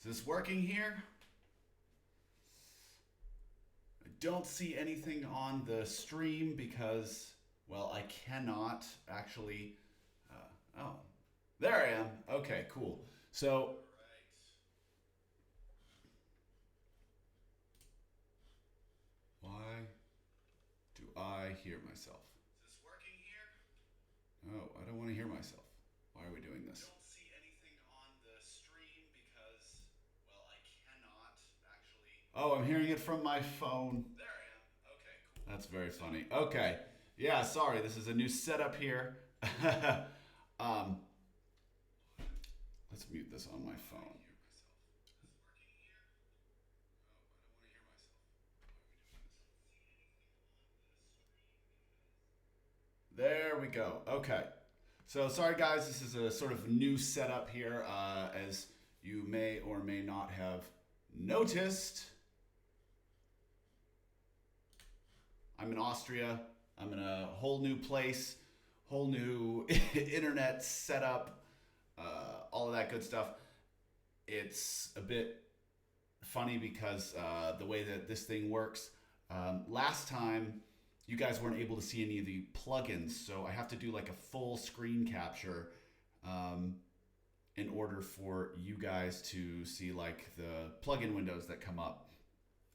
Is this working here? I don't see anything on the stream because, well, I cannot actually. Oh, there I am. Okay, cool. So, why do I hear myself? Is this working here? Oh, I don't want to hear myself. Why are we doing this? I don't see anything on the stream because, well, I cannot actually. Oh, I'm hearing it from my phone. There I am. Okay, cool. That's very funny. Okay. Yeah, sorry. This is a new setup here. Let's mute this on my phone. There we go. Okay. So sorry guys, this is a sort of new setup here. As you may or may not have noticed, I'm in Austria. I'm in a whole new place, whole new internet setup, all of that good stuff. It's a bit funny because the way that this thing works, last time you guys weren't able to see any of the plugins, so I have to do like a full screen capture in order for you guys to see like the plugin windows that come up,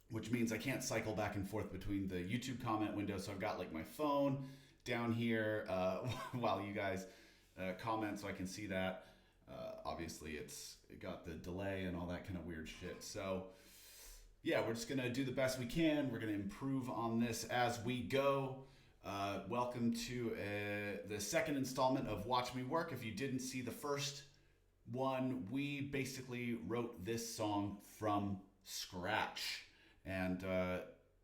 which means I can't cycle back and forth between the YouTube comment window. So I've got like my phone down here while you guys comment, so I can see that. Obviously, it got the delay and all that kind of weird shit. So yeah, we're just gonna do the best we can. We're gonna improve on this as we go. Welcome to the second installment of Watch Me Work. If you didn't see the first one, we basically wrote this song from scratch. And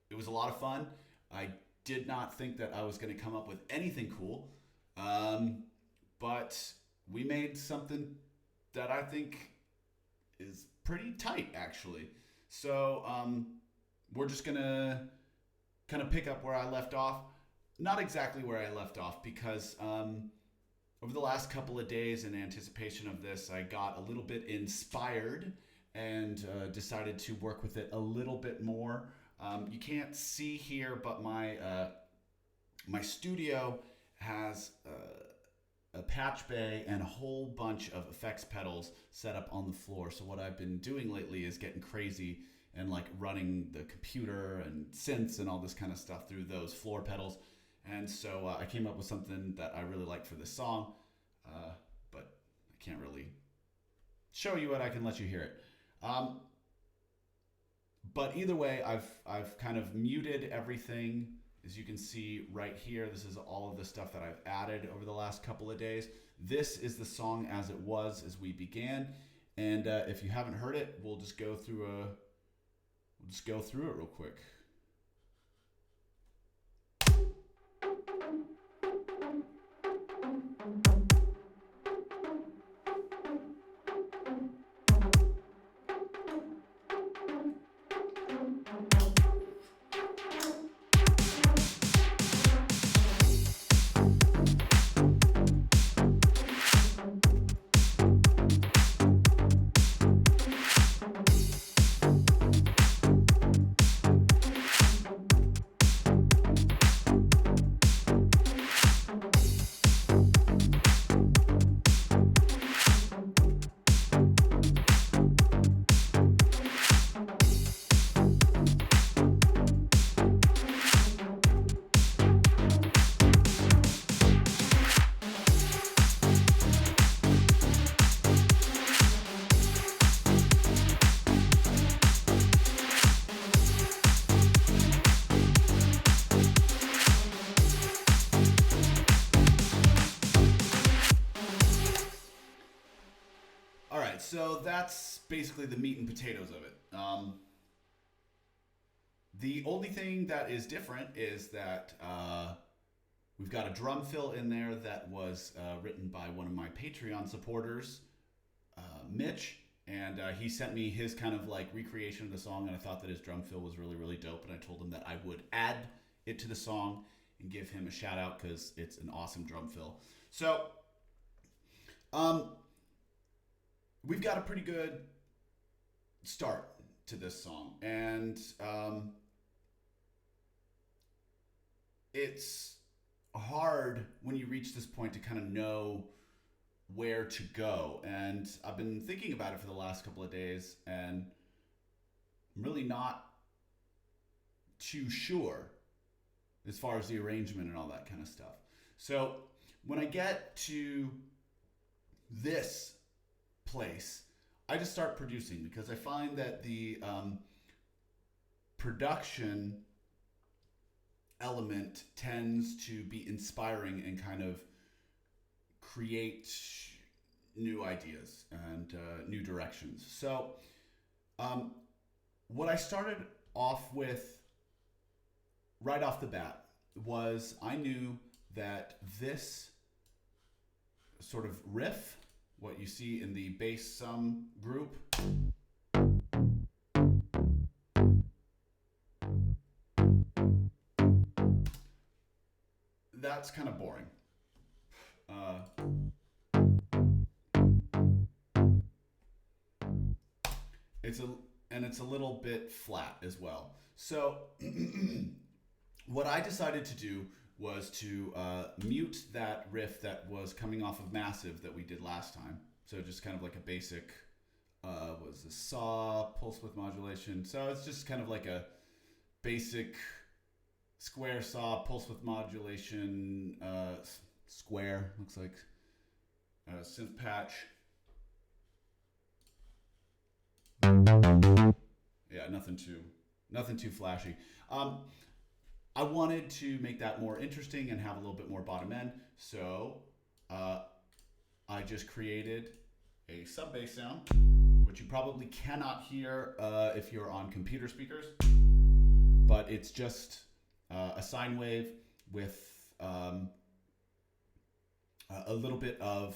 it was a lot of fun. I did not think that I was gonna come up with anything cool. But we made something that I think is pretty tight, actually. So we're just gonna kind of pick up where I left off. Not exactly where I left off, because over the last couple of days in anticipation of this, I got a little bit inspired and decided to work with it a little bit more. You can't see here, but my studio has a patch bay and a whole bunch of effects pedals set up on the floor. So what I've been doing lately is getting crazy and like running the computer and synths and all this kind of stuff through those floor pedals. And so I came up with something that I really like for this song, but I can't really show you it. I can let you hear it. But either way, I've kind of muted everything. As you can see right here, this is all of the stuff that I've added over the last couple of days. This is the song as it was as we began. And if you haven't heard it, we'll just go through it real quick. So that's basically the meat and potatoes of it. The only thing that is different is that we've got a drum fill in there that was written by one of my Patreon supporters, Mitch, and he sent me his kind of like recreation of the song, and I thought that his drum fill was really, really dope, and I told him that I would add it to the song and give him a shout out because it's an awesome drum fill. So we've got a pretty good start to this song, and it's hard when you reach this point to kind of know where to go. And I've been thinking about it for the last couple of days, and I'm really not too sure as far as the arrangement and all that kind of stuff. So when I get to this place, I just start producing, because I find that the production element tends to be inspiring and kind of create new ideas and new directions. So what I started off with right off the bat was, I knew that this sort of riff, what you see in the bass sum group, that's kind of boring. It's a little bit flat as well. So what I decided to do was to mute that riff that was coming off of Massive that we did last time. So just kind of like a basic, was a saw, pulse width modulation. So it's just kind of like a basic square saw, pulse width modulation, square, looks like synth patch. Yeah, nothing too flashy. I wanted to make that more interesting and have a little bit more bottom end, so I just created a sub bass sound, which you probably cannot hear if you're on computer speakers, but it's just a sine wave with a little bit of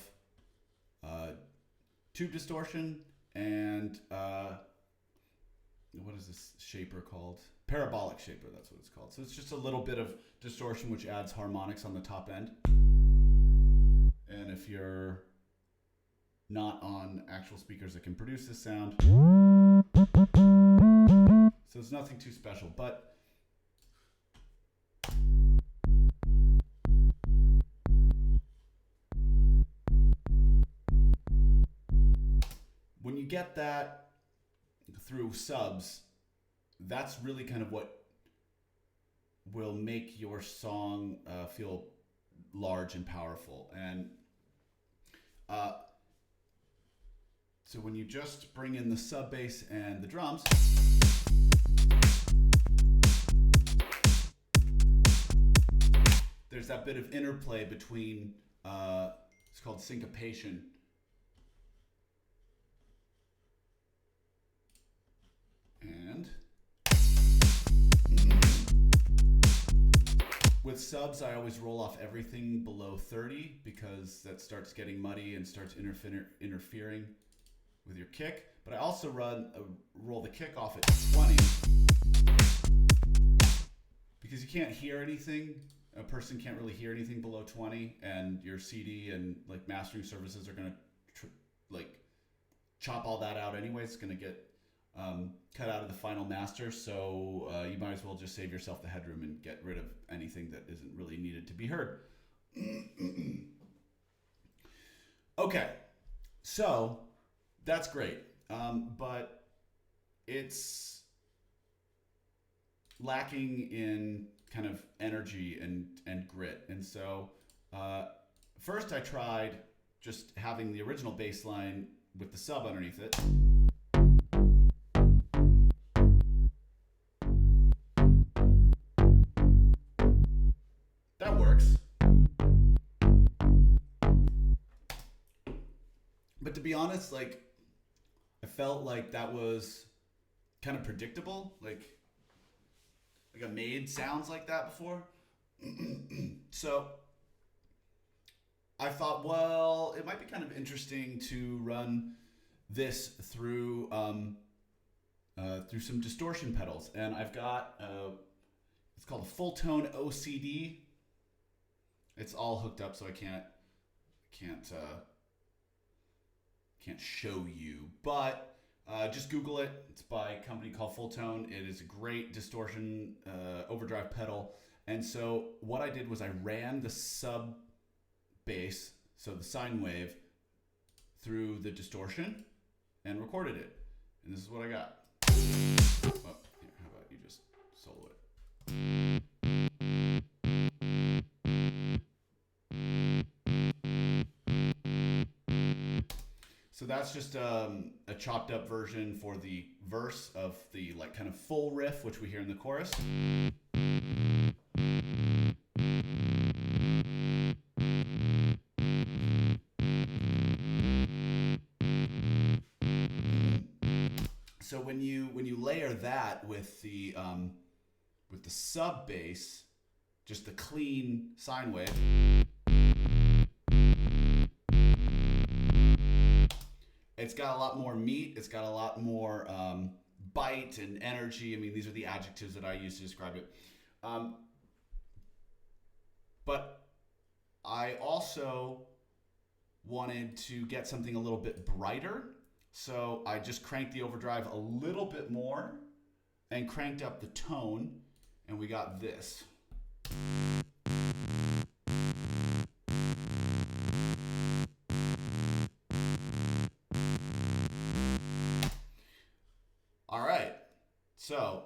tube distortion and what is this shaper called? Parabolic shaper, that's what it's called. So it's just a little bit of distortion which adds harmonics on the top end. And if you're not on actual speakers that can produce this sound, so it's nothing too special, but when you get that through subs, that's really kind of what will make your song feel large and powerful. And so when you just bring in the sub bass and the drums, there's that bit of interplay between, it's called syncopation. And with subs, I always roll off everything below 30 because that starts getting muddy and starts interfering with your kick. But I also roll the kick off at 20 because you can't hear anything. A person can't really hear anything below 20, and your CD and like mastering services are gonna like chop all that out anyway. It's gonna get cut out of the final master, so you might as well just save yourself the headroom and get rid of anything that isn't really needed to be heard. Okay, so that's great, but it's lacking in kind of energy and grit. And so first I tried just having the original bass line with the sub underneath it. That works. But to be honest, like, I felt like that was kind of predictable. Like I made sounds like that before. So I thought, well, it might be kind of interesting to run this through through some distortion pedals. And I've got it's called a full tone OCD. It's all hooked up, so I can't show you, but Just Google it. It's by a company called Full Tone. It is a great distortion overdrive pedal. And so what I did was I ran the sub bass, so the sine wave, through the distortion and recorded it. And this is what I got. Oh, here, how about you just solo it? So that's just a chopped up version for the verse of the like kind of full riff, which we hear in the chorus. So when you layer that with the sub bass, just the clean sine wave, it's got a lot more meat. It's got a lot more bite and energy. I mean, these are the adjectives that I use to describe it. But I also wanted to get something a little bit brighter. So I just cranked the overdrive a little bit more and cranked up the tone, and we got this. All right, so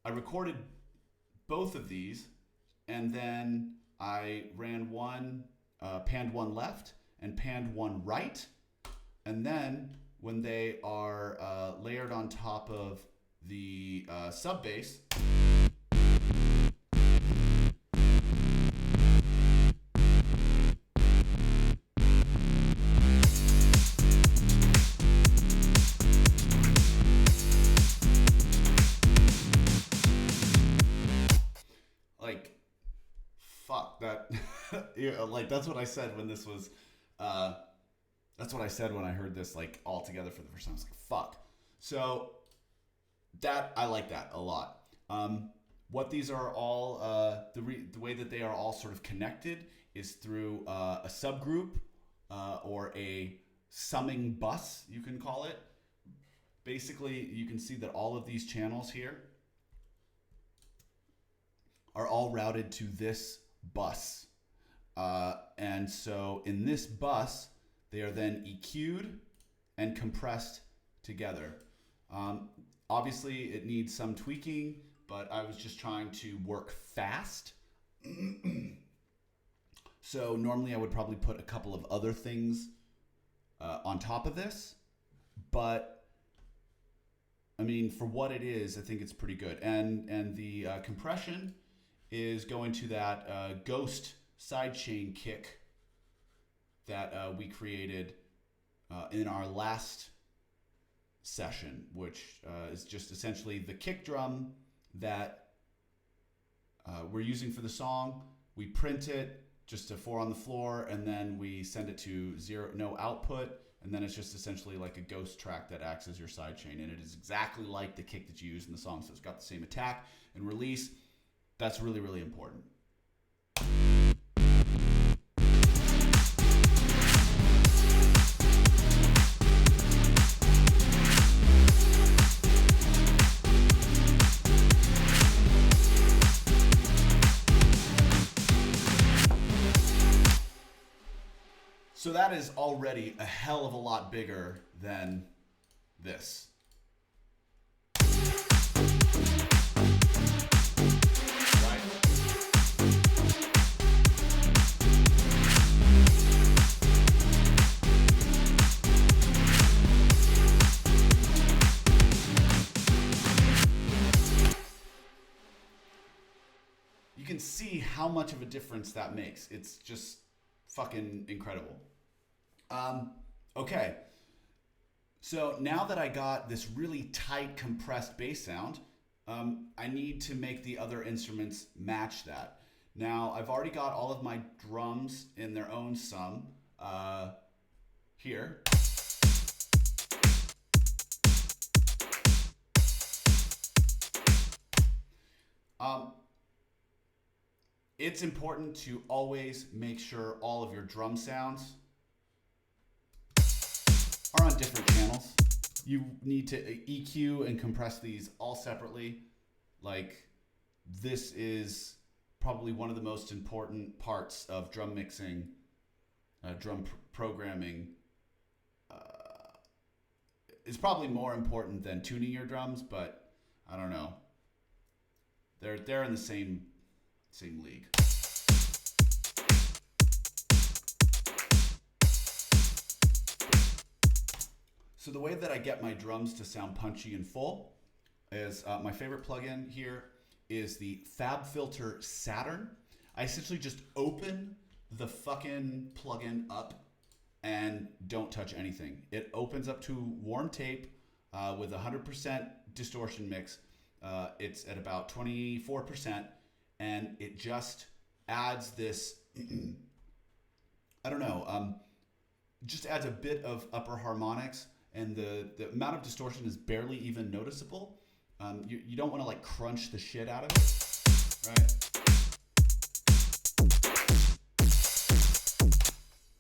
I recorded both of these, and then I ran one, panned one left and panned one right, and then when they are layered on top of the sub bass, like, fuck that. Yeah, like that's what I said when this was. That's what I said when I heard this like all together for the first time. I was like, fuck. So that I like that a lot. What these are all, the way that they are all sort of connected is through a subgroup or a summing bus, you can call it. Basically, you can see that all of these channels here are all routed to this bus. And so in this bus, they are then EQ'd and compressed together. Obviously, it needs some tweaking, but I was just trying to work fast. So normally I would probably put a couple of other things on top of this, but I mean, for what it is, I think it's pretty good. And the compression is going to that ghost sidechain kick that we created in our last session, which is just essentially the kick drum that we're using for the song. We print it just to 4 on the floor, and then we send it to no output, and then it's just essentially like a ghost track that acts as your sidechain, and it is exactly like the kick that you use in the song, so it's got the same attack and release. That's really, really important. So that is already a hell of a lot bigger than this. Right? You can see how much of a difference that makes. It's just fucking incredible. Okay, so now that I got this really tight compressed bass sound, I need to make the other instruments match that. Now I've already got all of my drums in their own sum here. It's important to always make sure all of your drum sounds are on different channels. You need to EQ and compress these all separately. Like, this is probably one of the most important parts of drum mixing, programming. It's probably more important than tuning your drums, but I don't know. They're in the same league. So the way that I get my drums to sound punchy and full is my favorite plugin here is the FabFilter Saturn. I essentially just open the fucking plugin up and don't touch anything. It opens up to warm tape with 100% distortion mix. It's at about 24%, and it just adds this, I don't know, just adds a bit of upper harmonics, and the amount of distortion is barely even noticeable. You don't want to like crunch the shit out of it, right?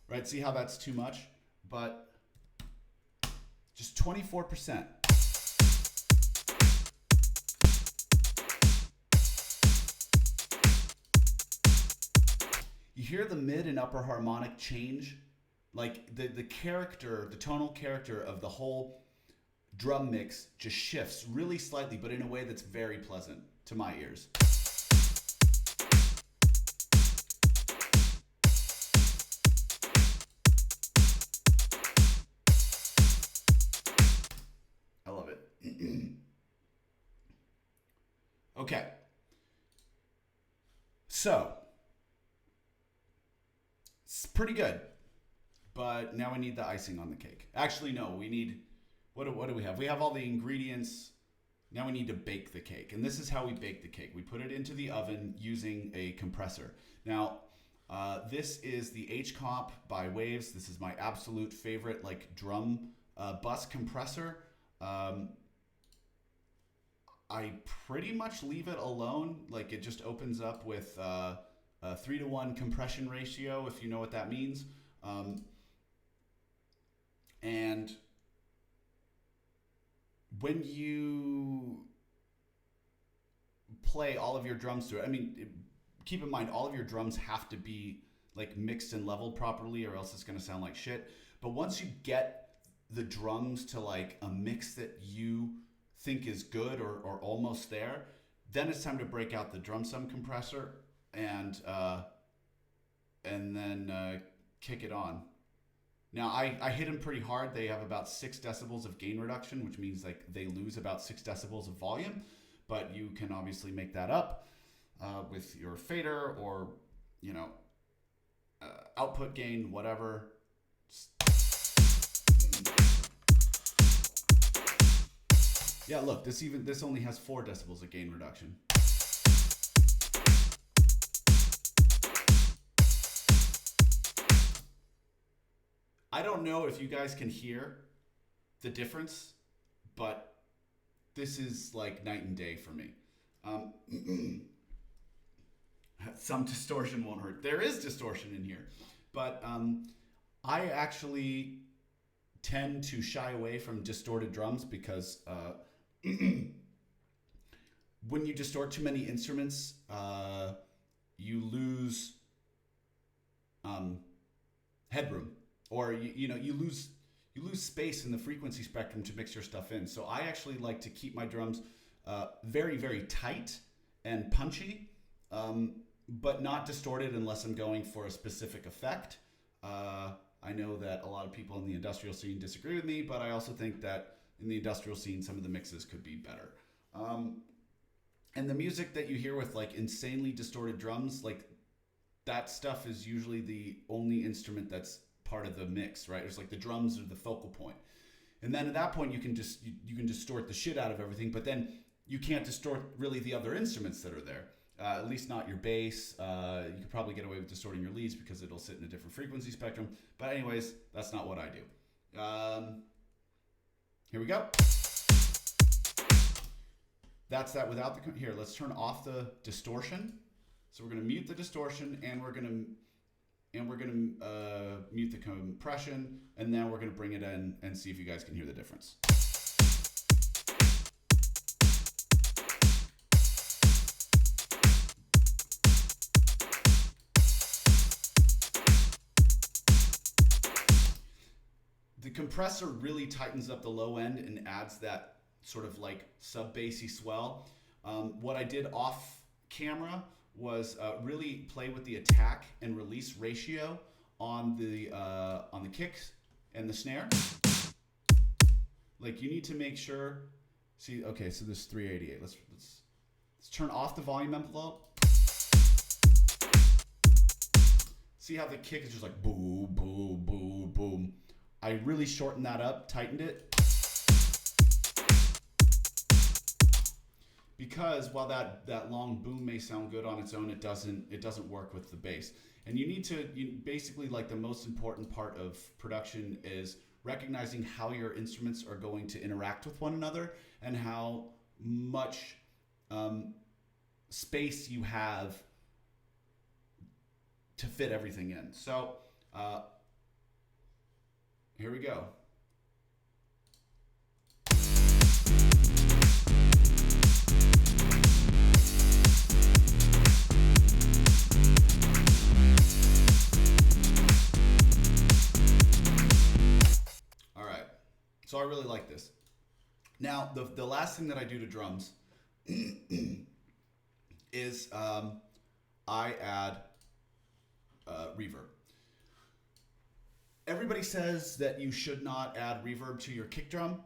Right, see how that's too much? But just 24%. You hear the mid and upper harmonic change? Like the character, the tonal character of the whole drum mix just shifts really slightly, but in a way that's very pleasant to my ears. I love it. Okay. So, it's pretty good. But now we need the icing on the cake. Actually, no, we need, what do we have? We have all the ingredients. Now we need to bake the cake. And this is how we bake the cake. We put it into the oven using a compressor. Now, this is the H-Comp by Waves. This is my absolute favorite like drum bus compressor. I pretty much leave it alone. Like it just opens up with a 3-to-1 compression ratio, if you know what that means. And when you play all of your drums through it, I mean, keep in mind, all of your drums have to be like mixed and leveled properly or else it's going to sound like shit. But once you get the drums to like a mix that you think is good or almost there, then it's time to break out the drum sum compressor and then kick it on. Now, I hit them pretty hard. They have about 6 decibels of gain reduction, which means like they lose about 6 decibels of volume, but you can obviously make that up with your fader or, you know, output gain, whatever. Yeah, look, this only has 4 decibels of gain reduction. I don't know if you guys can hear the difference, but this is like night and day for me. Some distortion won't hurt. There is distortion in here, but I actually tend to shy away from distorted drums because when you distort too many instruments, you lose headroom. Or you lose space in the frequency spectrum to mix your stuff in. So I actually like to keep my drums very, very tight and punchy, but not distorted unless I'm going for a specific effect. I know that a lot of people in the industrial scene disagree with me, but I also think that in the industrial scene, some of the mixes could be better. And the music that you hear with like insanely distorted drums, like that stuff is usually the only instrument that's part of the mix, right? It's like the drums are the focal point. And then at that point you can distort the shit out of everything, but then you can't distort really the other instruments that are there. At least not your bass. You could probably get away with distorting your leads because it'll sit in a different frequency spectrum. But anyways, that's not what I do. Here we go. That's that without the, here, let's turn off the distortion. So we're gonna mute the distortion and we're gonna mute the compression, and then we're gonna bring it in and see if you guys can hear the difference. the compressor really tightens up the low end and adds that sort of like sub-bassy swell. What I did off camera was really play with the attack and release ratio on the kicks and the snare. Like, you need to make sure. See, okay, so this 388. Let's turn off the volume envelope. See how the kick is just like boom, boom, boom, boom. I really shortened that up, tightened it. Because while that long boom may sound good on its own, it doesn't work with the bass. And you basically, like, the most important part of production is recognizing how your instruments are going to interact with one another and how much space you have to fit everything in. So here we go. All right, so I really like this. Now, the last thing that I do to drums is I add reverb. Everybody says that you should not add reverb to your kick drum.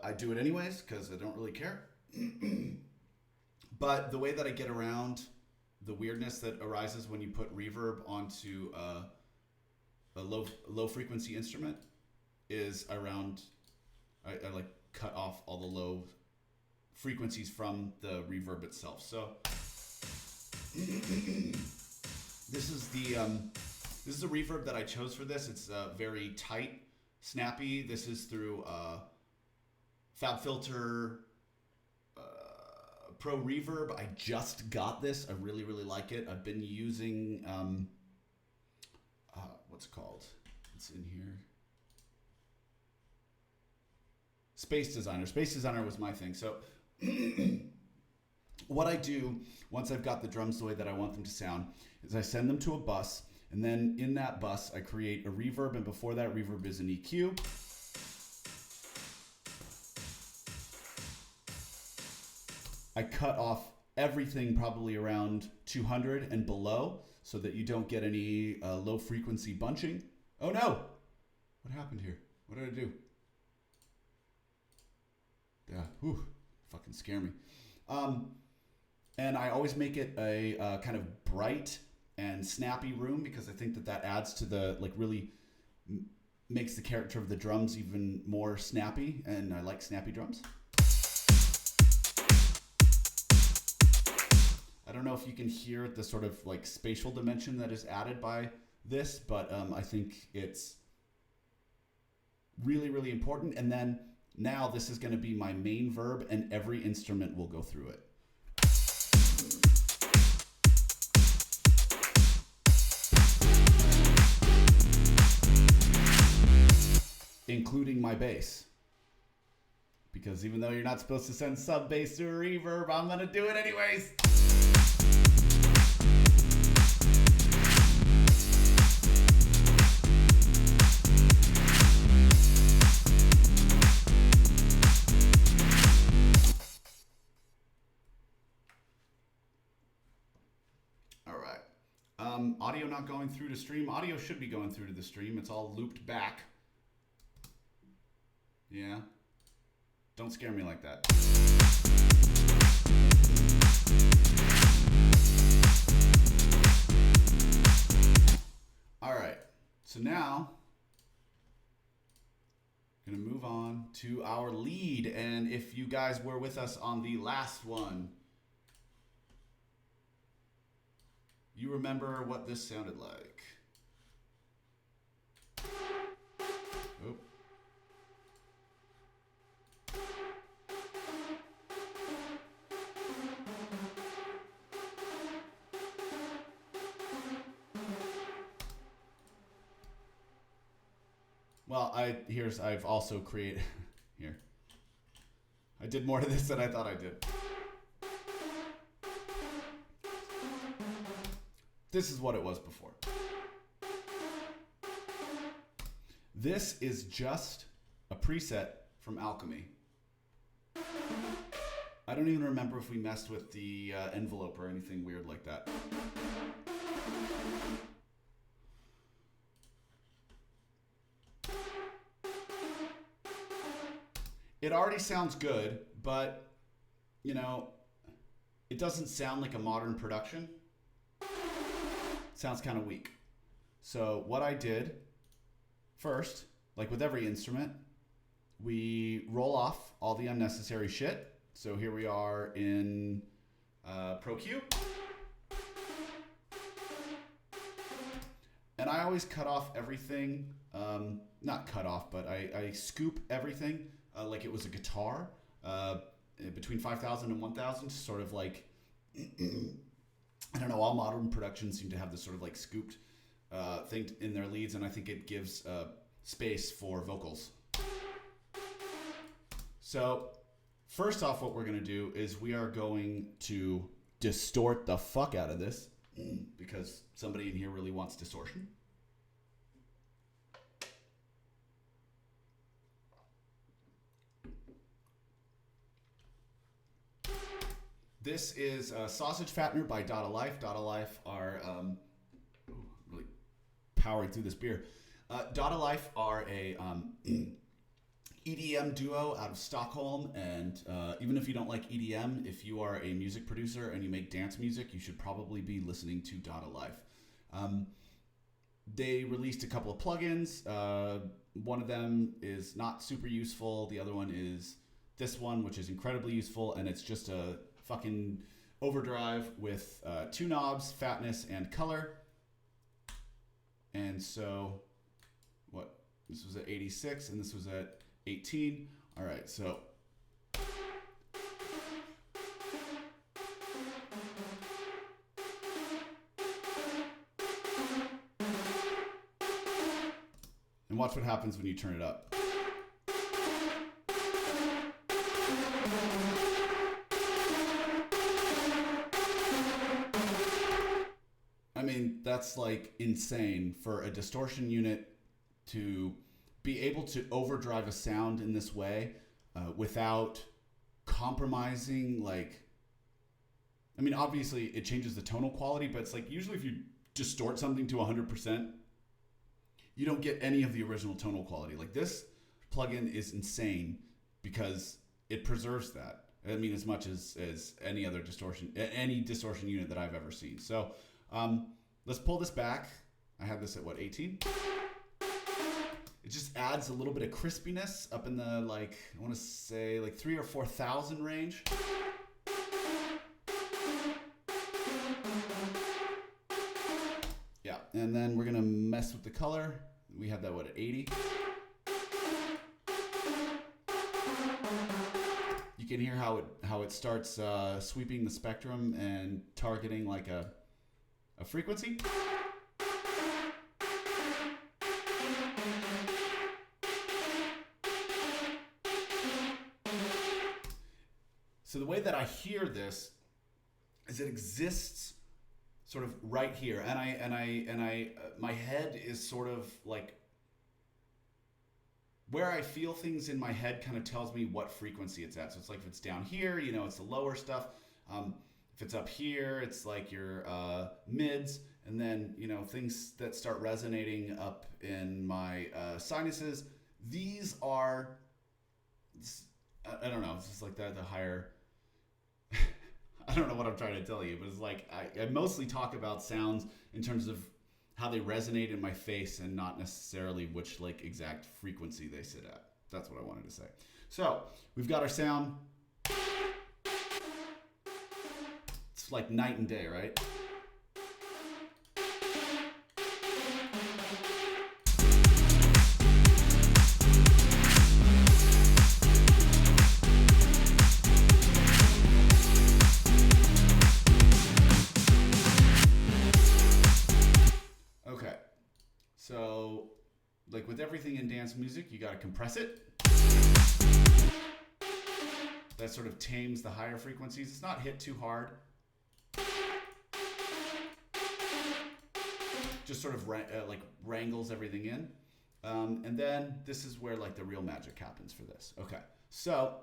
I do it anyways because I don't really care. But the way that I get around the weirdness that arises when you put reverb onto a low frequency instrument is I like cut off all the low frequencies from the reverb itself. So this is the reverb that I chose for this. It's very tight, snappy. This is through FabFilter Pro Reverb. I just got this. I really, really like it. I've been using what's it called? It's in here. Space Designer. Space Designer was my thing. So what I do once I've got the drums the way that I want them to sound is I send them to a bus, and then in that bus I create a reverb, and before that reverb is an EQ. I cut off everything probably around 200 and below so that you don't get any low frequency bunching. Oh no! What happened here? What did I do? Yeah, whew, fucking scare me. And I always make it a kind of bright and snappy room because I think that adds to the, like, really makes the character of the drums even more snappy, and I like snappy drums. I don't know if you can hear the sort of like spatial dimension that is added by this, but I think it's really, really important. And then now this is going to be my main verb, and every instrument will go through it. Including my bass. Because even though you're not supposed to send sub bass to a reverb, I'm going to do it anyways. Audio not going through to stream. Audio should be going through to the stream. It's all looped back. Yeah. Don't scare me like that. All right. So now, I'm going to move on to our lead. And if you guys were with us on the last one, you remember what this sounded like. Oh. Well, I've also created here. I did more to this than I thought I did. This is what it was before. This is just a preset from Alchemy. I don't even remember if we messed with the envelope or anything weird like that. It already sounds good, but, you know, it doesn't sound like a modern production. It sounds kind of weak. So what I did first, like with every instrument, we roll off all the unnecessary shit. So here we are in Pro Q. And I always cut off everything, not cut off, but I scoop everything like it was a guitar between 5,000 and 1,000, sort of like, I don't know, all modern productions seem to have this sort of like scooped thing in their leads, and I think it gives space for vocals. So first off, what we're going to do is we are going to distort the fuck out of this because somebody in here really wants distortion. This is Sausage Fattener by Dada Life. Dada Life are really powering through this beer. Dada Life are a EDM duo out of Stockholm, and even if you don't like EDM, if you are a music producer and you make dance music, you should probably be listening to Dada Life. They released a couple of plugins. One of them is not super useful. The other one is this one, which is incredibly useful, and it's just a fucking overdrive with two knobs, fatness and color. And so, what? This was at 86 and this was at 18. All right, so. And watch what happens when you turn it up. I mean, that's like insane for a distortion unit to be able to overdrive a sound in this way without compromising, like, I mean, obviously it changes the tonal quality, but it's like usually if you distort something to 100%, you don't get any of the original tonal quality. Like this plugin is insane because it preserves that. I mean, as much as any other distortion, any distortion unit that I've ever seen. So let's pull this back. I have this at what, 18? It just adds a little bit of crispiness up in the, like, I want to say like 3,000 or 4,000 range. Yeah, and then we're gonna mess with the color. We have that, what, at 80? You can hear how it starts sweeping the spectrum and targeting like a frequency. So the way that I hear this is it exists sort of right here, and I my head is sort of like where I feel things in my head kind of tells me what frequency it's at. So it's like if it's down here, you know, it's the lower stuff. If it's up here, it's like your mids, and then, you know, things that start resonating up in my sinuses. These are, I don't know, it's just like the higher, I don't know what I'm trying to tell you, but it's like I mostly talk about sounds in terms of how they resonate in my face and not necessarily which like exact frequency they sit at. That's what I wanted to say. So we've got our sound. It's like night and day, right? Okay, so like with everything in dance music, you gotta compress it. That sort of tames the higher frequencies. It's not hit too hard. Just sort of like wrangles everything in. And then this is where like the real magic happens for this. Okay, so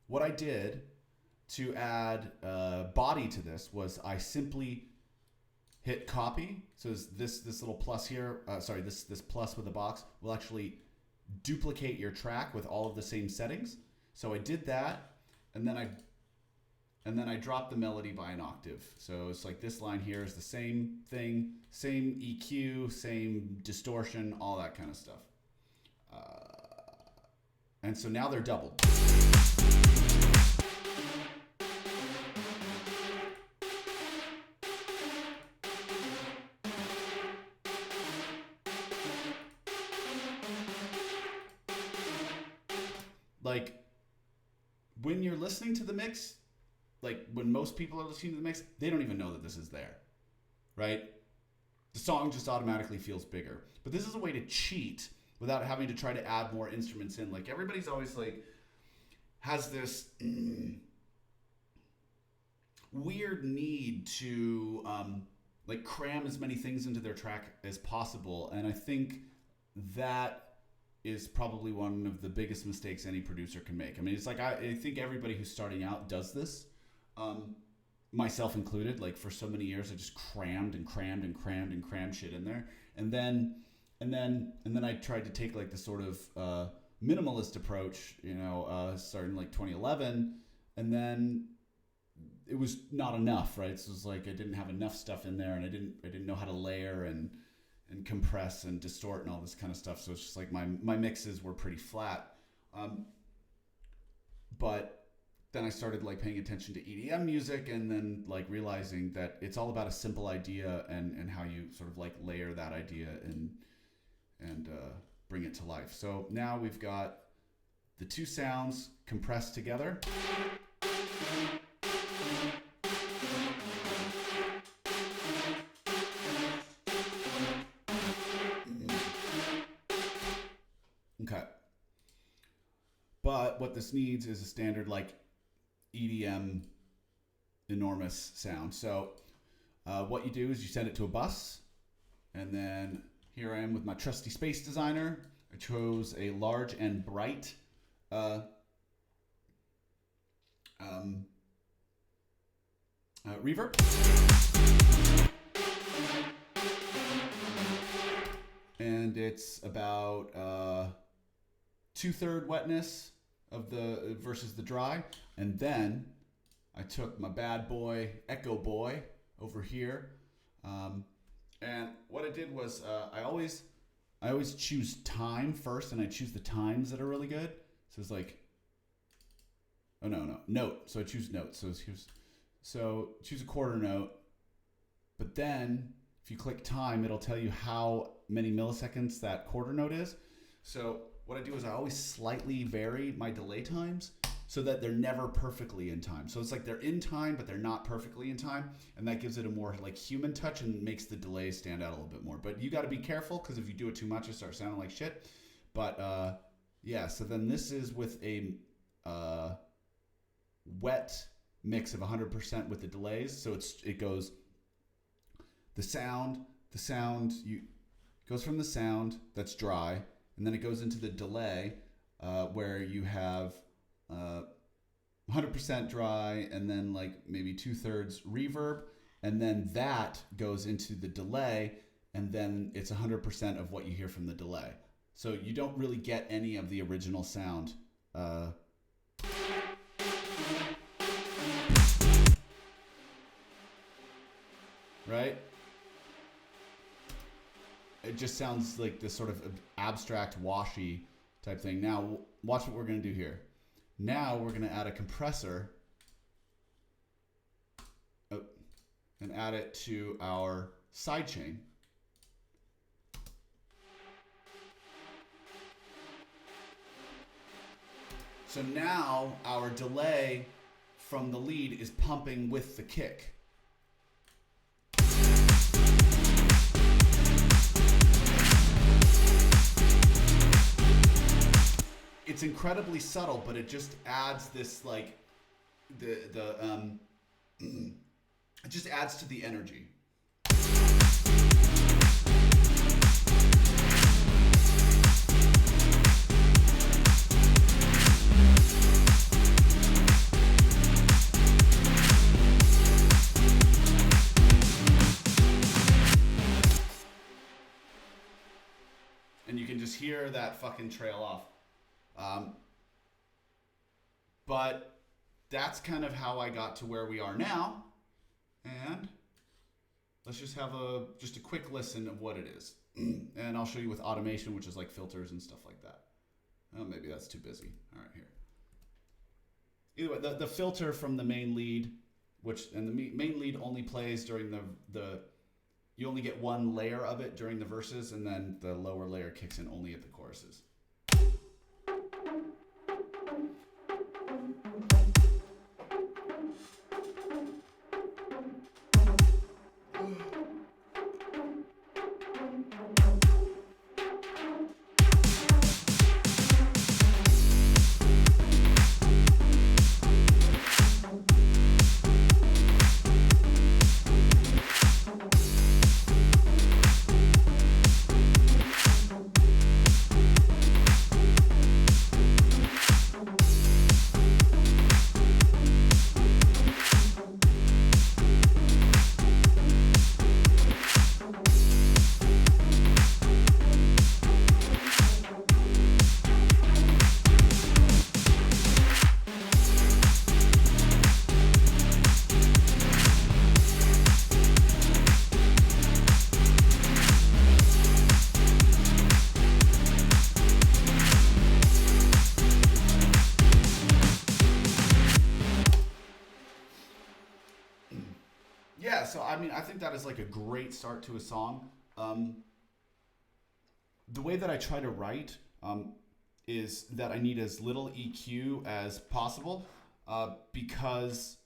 what I did to add body to this was I simply hit copy. So this little plus here, this plus with a box will actually duplicate your track with all of the same settings. So I did that, and then I dropped the melody by an octave. So it's like this line here is the same thing, same EQ, same distortion, all that kind of stuff. And so now they're doubled. Like, when you're listening to the mix, like when most people are listening to the mix, they don't even know that this is there, right? The song just automatically feels bigger. But this is a way to cheat without having to try to add more instruments in. Like, everybody's always like, has this weird need to like cram as many things into their track as possible. And I think that is probably one of the biggest mistakes any producer can make. I mean, it's like, I think everybody who's starting out does this, myself included. Like, for so many years, I just crammed shit in there. And then I tried to take like the sort of minimalist approach, starting like 2011, and then it was not enough, right? So it was like I didn't have enough stuff in there, and I didn't know how to layer and compress and distort and all this kind of stuff. So it's just like my mixes were pretty flat. But then I started like paying attention to EDM music, and then like realizing that it's all about a simple idea and how you sort of like layer that idea and bring it to life. So now we've got the two sounds compressed together. Okay. But what this needs is a standard like EDM enormous sound. So what you do is you send it to a bus, and then here I am with my trusty Space Designer. I chose a large and bright reverb. And it's about 2/3 wetness of the versus the dry. And then I took my bad boy Echo Boy over here, and what I did was I always choose time first, and I choose the times that are really good. So it's like, oh no, note. So I choose note. So choose a quarter note, but then if you click time, it'll tell you how many milliseconds that quarter note is. So what I do is I always slightly vary my delay times so that they're never perfectly in time. So it's like they're in time, but they're not perfectly in time. And that gives it a more like human touch and makes the delay stand out a little bit more. But you got to be careful, because if you do it too much, it starts sounding like shit. But yeah, so then this is with a wet mix of 100% with the delays. So it goes the sound goes from the sound that's dry, and then it goes into the delay where you have 100% dry, and then like maybe 2/3 reverb, and then that goes into the delay, and then it's 100% of what you hear from the delay. So you don't really get any of the original sound. Right? It just sounds like this sort of abstract, washy type thing. Now, watch what we're going to do here. Now we're going to add a compressor and add it to our sidechain. So now our delay from the lead is pumping with the kick. It's incredibly subtle, but it just adds this like it just adds to the energy. and you can just hear that fucking trail off. But that's kind of how I got to where we are now. And let's just have a quick listen of what it is. And I'll show you with automation, which is like filters and stuff like that. Oh, maybe that's too busy. All right, here. Either way, the filter from the main lead, and the main lead only plays during you only get one layer of it during the verses, and then the lower layer kicks in only at the choruses. Yeah, so I mean, I think that is like a great start to a song. The way that I try to write is that I need as little EQ as possible because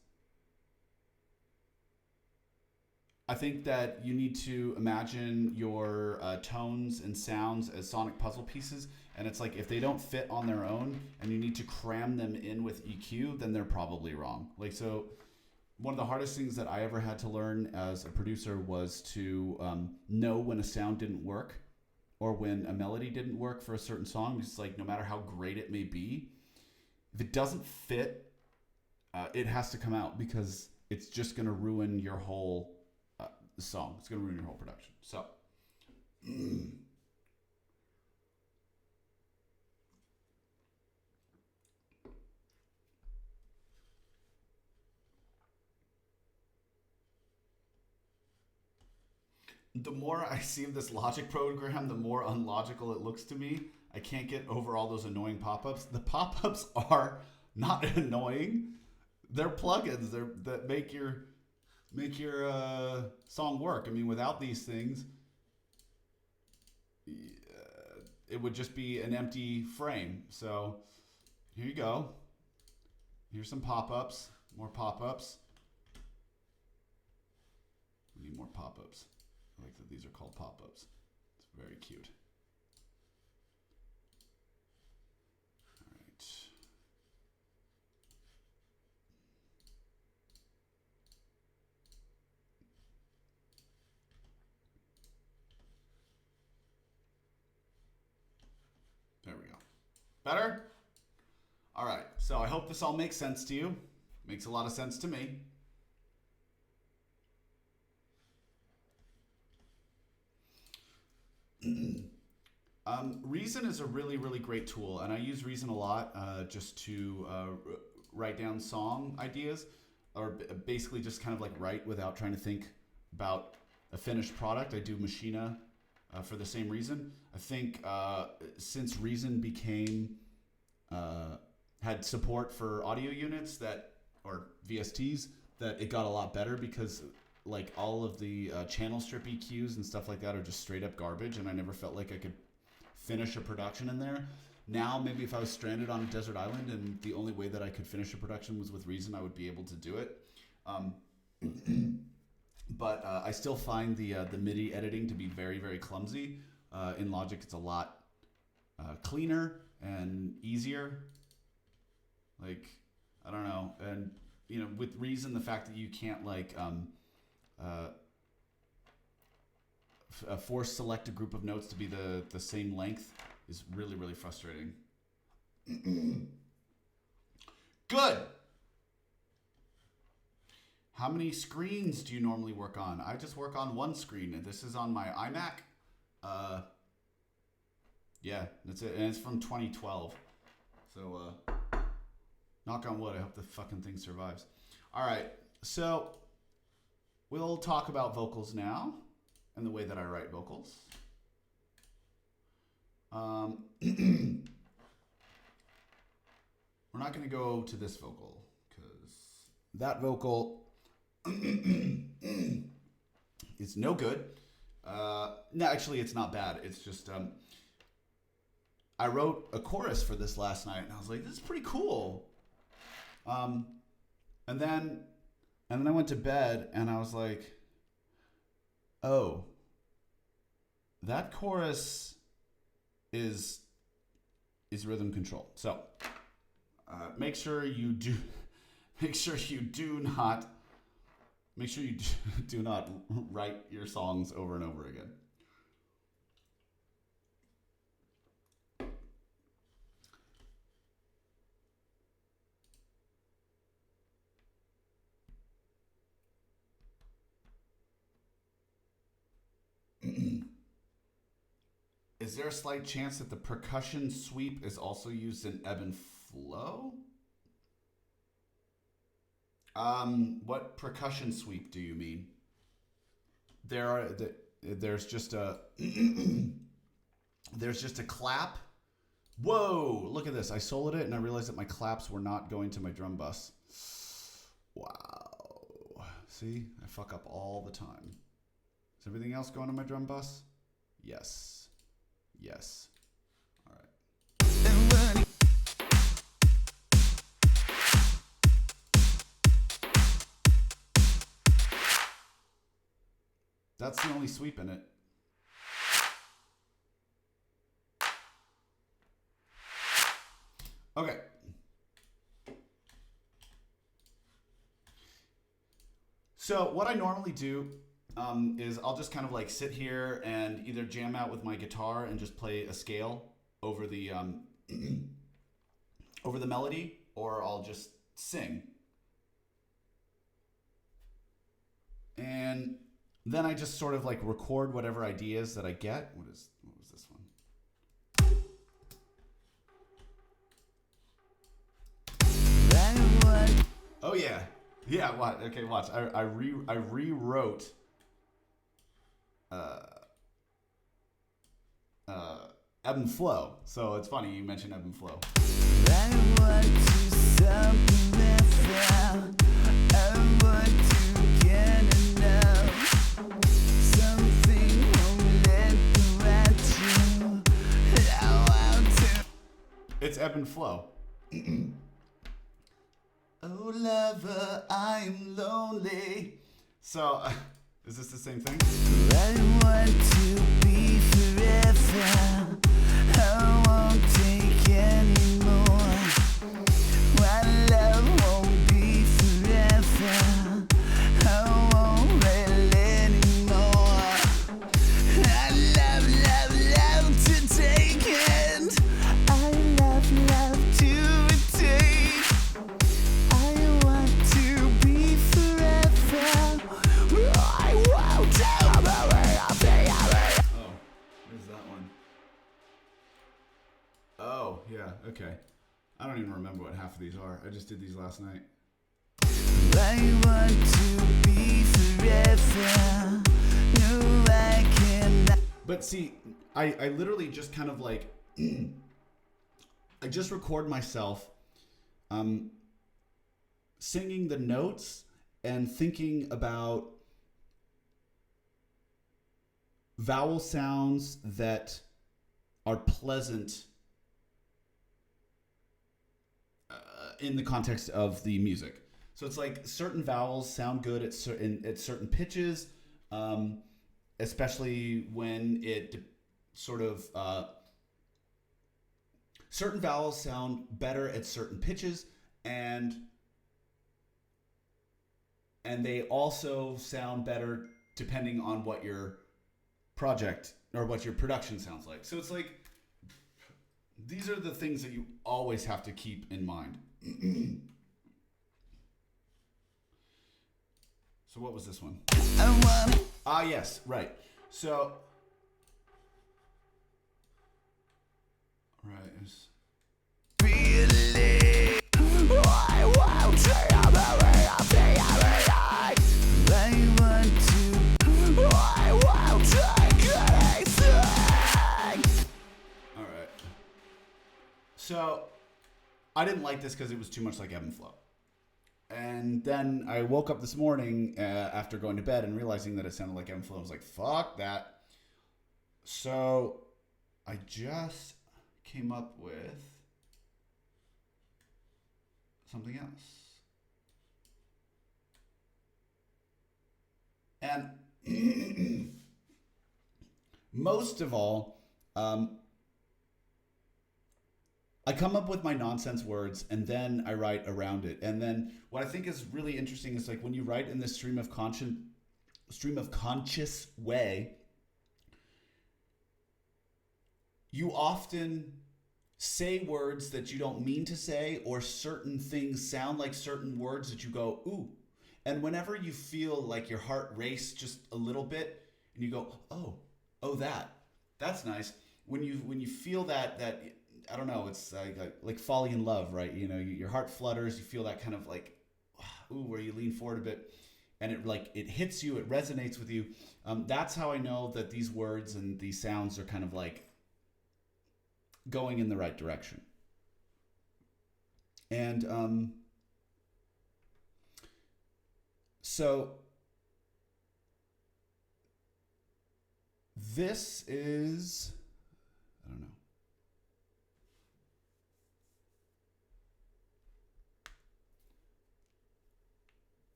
I think that you need to imagine your tones and sounds as sonic puzzle pieces. And it's like if they don't fit on their own and you need to cram them in with EQ, then they're probably wrong. Like, so one of the hardest things that I ever had to learn as a producer was to know when a sound didn't work or when a melody didn't work for a certain song. It's like no matter how great it may be, if it doesn't fit, it has to come out because it's just going to ruin your whole song. It's going to ruin your whole production. So, the more I see this Logic program, the more unlogical it looks to me. I can't get over all those annoying pop-ups. The pop-ups are not annoying. They're plugins that make your song work. I mean, without these things, it would just be an empty frame. So here you go. Here's some pop-ups, more pop-ups. We need more pop-ups. I like that these are called pop-ups. It's very cute. All right. There we go. Better? All right. So I hope this all makes sense to you. Makes a lot of sense to me. Reason is a really, really great tool, and I use Reason a lot just to write down song ideas, or basically just kind of like write without trying to think about a finished product. I do Machina for the same reason. I think since Reason had support for audio units or VSTs, that it got a lot better because like all of the channel strip EQs and stuff like that are just straight up garbage, and I never felt like I could finish a production in there. Now, maybe if I was stranded on a desert island and the only way that I could finish a production was with Reason, I would be able to do it. But I still find the MIDI editing to be very, very clumsy. In Logic, it's a lot cleaner and easier. Like, I don't know. And, you know, with Reason, the fact that you can't like force select a group of notes to be the same length is really, really frustrating. Good. How many screens do you normally work on? I just work on one screen, and this is on my iMac. Yeah, that's it. And it's from 2012. So, knock on wood, I hope the fucking thing survives. All right, so we'll talk about vocals now and the way that I write vocals. We're not going to go to this vocal because that vocal is no good. No, actually, it's not bad. It's just I wrote a chorus for this last night, and I was like, "This is pretty cool." And then I went to bed, and I was like, "Oh, that chorus is rhythm control." So make sure you do not write your songs over and over again. Is there a slight chance that the percussion sweep is also used in ebb and flow? What percussion sweep do you mean? There's just a there's just a clap. Whoa! Look at this. I soloed it and I realized that my claps were not going to my drum bus. Wow. See, I fuck up all the time. Is everything else going to my drum bus? Yes. Yes. All right. That's the only sweep in it. Okay. So what I normally do is I'll just kind of like sit here and either jam out with my guitar and just play a scale over the over the melody, or I'll just sing. And then I just sort of like record whatever ideas that I get. What was this one? Oh yeah. Yeah, what? Okay, watch. I rewrote ebb and flow. So it's funny you mentioned ebb and flow. I want to something different. I want to get enough. Something won't let you. I want to. It's ebb and flow. Oh lover, I'm lonely. So, is this the same thing? I want to be forever. I won't take anymore. My love won't be forever. I won't wait anymore. I love, love, love to take it. I love, love to retain. I want to be forever. I want to. Oh, where's that one? Oh, yeah, okay. I don't even remember what half of these are. I just did these last night. I want to be forever. No, I cannot. But see, I literally just kind of like, I just record myself singing the notes and thinking about vowel sounds that are pleasant in the context of the music. So it's like certain vowels sound good at certain pitches, especially when it sort of certain vowels sound better at certain pitches, and they also sound better depending on what your project or what your production sounds like. So it's like, these are the things that you always have to keep in mind. So what was this one? Ah, yes, right. So noise. Alright. So, I didn't like this because it was too much like ebb and flow. And then I woke up this morning after going to bed and realizing that it sounded like ebb and flow. I was like, fuck that. So, I just came up with something else. And most of all, I come up with my nonsense words and then I write around it. And then what I think is really interesting is like when you write in this stream of conscious way, you often say words that you don't mean to say, or certain things sound like certain words that you go, ooh. And whenever you feel like your heart race just a little bit and you go, oh, that's nice. When you feel that I don't know, it's like falling in love, right? You know, your heart flutters, you feel that kind of like, ooh, where you lean forward a bit and it hits you, it resonates with you. That's how I know that these words and these sounds are kind of like going in the right direction. And so this is, I don't know.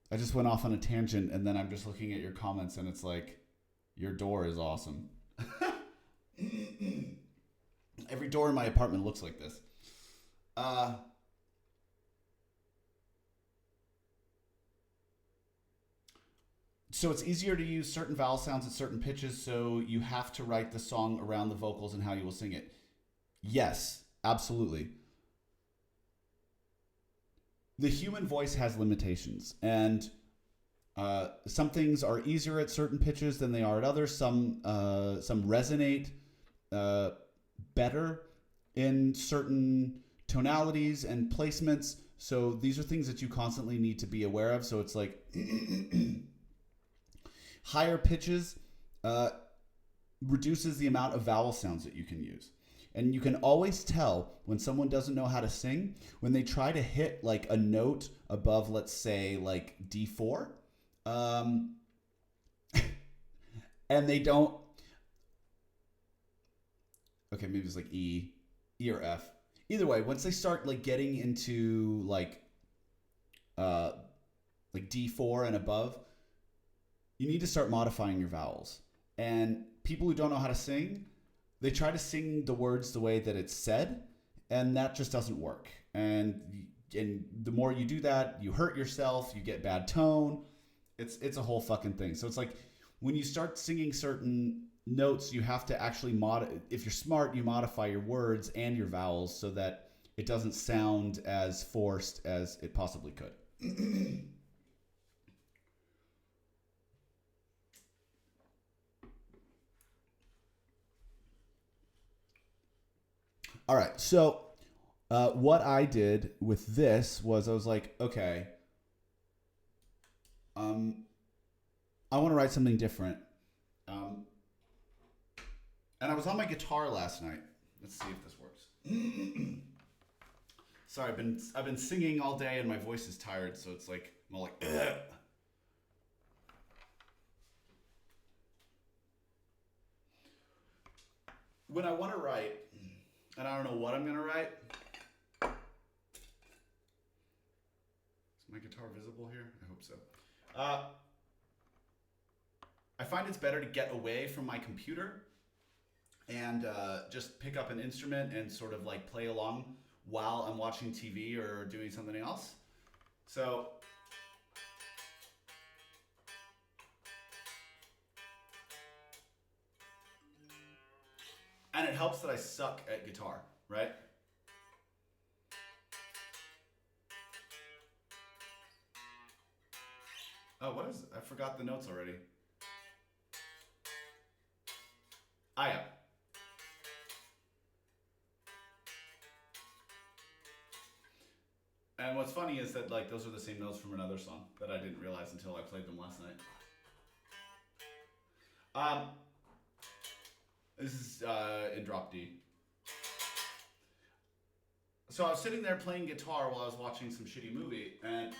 I just went off on a tangent and then I'm just looking at your comments and it's like, your door is awesome. Every door in my apartment looks like this. So it's easier to use certain vowel sounds at certain pitches, so you have to write the song around the vocals and how you will sing it. Yes, absolutely. The human voice has limitations, and some things are easier at certain pitches than they are at others. Some resonate better in certain tonalities and placements. So these are things that you constantly need to be aware of. So it's like higher pitches reduces the amount of vowel sounds that you can use. And you can always tell when someone doesn't know how to sing when they try to hit like a note above, let's say, like D4. And they don't. Okay, maybe it's like E or F. Either way, once they start like getting into like D4 and above, you need to start modifying your vowels. And people who don't know how to sing, they try to sing the words the way that it's said, and that just doesn't work. And the more you do that, you hurt yourself, you get bad tone. It's a whole fucking thing. So it's like when you start singing certain notes, you have to actually if you're smart, you modify your words and your vowels so that it doesn't sound as forced as it possibly could. All right, so what I did with this was I was like, okay, I want to write something different. And I was on my guitar last night. Let's see if this works. Sorry, I've been singing all day and my voice is tired, so it's like I'm all like. Ugh. When I want to write, and I don't know what I'm gonna write. Is my guitar visible here? I hope so. I find it's better to get away from my computer and just pick up an instrument and sort of like play along while I'm watching TV or doing something else. So and it helps that I suck at guitar, right? Oh, what is it? I forgot the notes already. Ah, yeah. And what's funny is that like those are the same notes from another song that I didn't realize until I played them last night. This is in drop D. So I was sitting there playing guitar while I was watching some shitty movie, and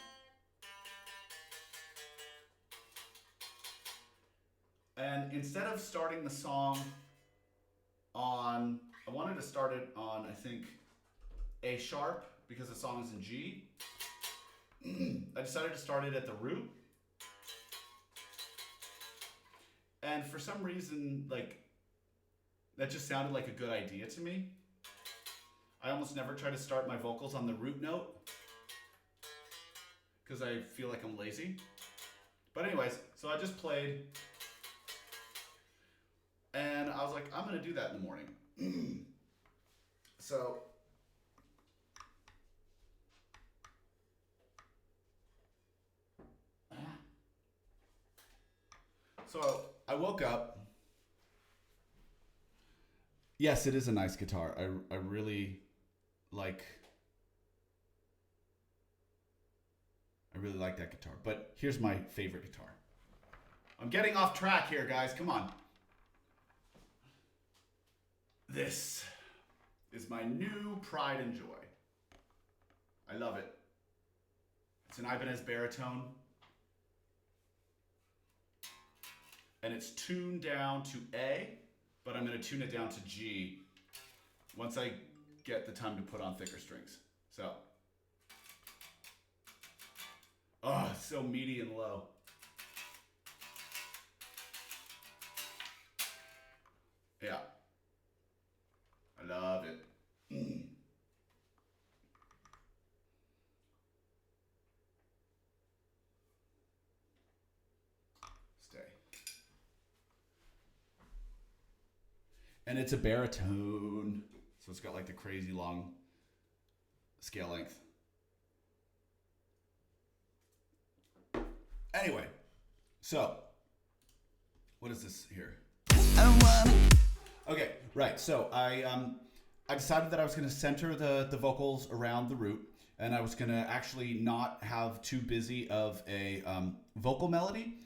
instead of starting the song on, I wanted to start it on, I think, A sharp, because the song is in G. I decided to start it at the root. And for some reason, like, that just sounded like a good idea to me. I almost never try to start my vocals on the root note because I feel like I'm lazy. But anyways, so I just played and I was like, I'm gonna do that in the morning. So I woke up. Yes, it is a nice guitar. I really like that guitar. But here's my favorite guitar. I'm getting off track here, guys. Come on. This is my new pride and joy. I love it. It's an Ibanez baritone. And it's tuned down to A, but I'm going to tune it down to G once I get the time to put on thicker strings. So, oh, it's so meaty and low. Yeah, I love it. Stay. And it's a baritone, so it's got like the crazy long scale length. Anyway, so what is this here? Okay, right. So I decided that I was going to center the vocals around the root, and I was going to actually not have too busy of a vocal melody,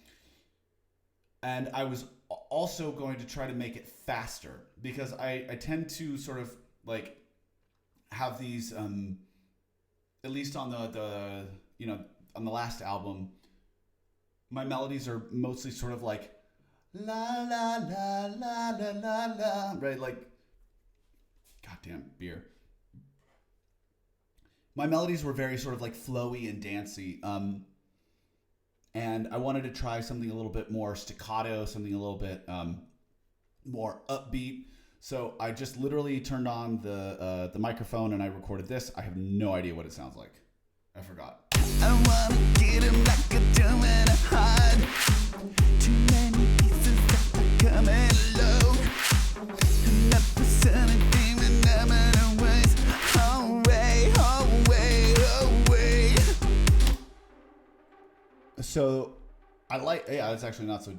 and I was also going to try to make it faster because I tend to sort of like have these at least on the you know, on the last album, my melodies are mostly sort of like la la la la la la la, right? Like, goddamn beer. My melodies were very sort of like flowy and dancey, and I wanted to try something a little bit more staccato, something a little bit more upbeat. So I just literally turned on the microphone and I recorded this. I have no idea what it sounds like. I forgot. I wanna get him like a dome and a hide. Too many pieces that are coming low. Not the sun and demon, I'm in a ways. Away, away, away. So I like, yeah, it's actually not so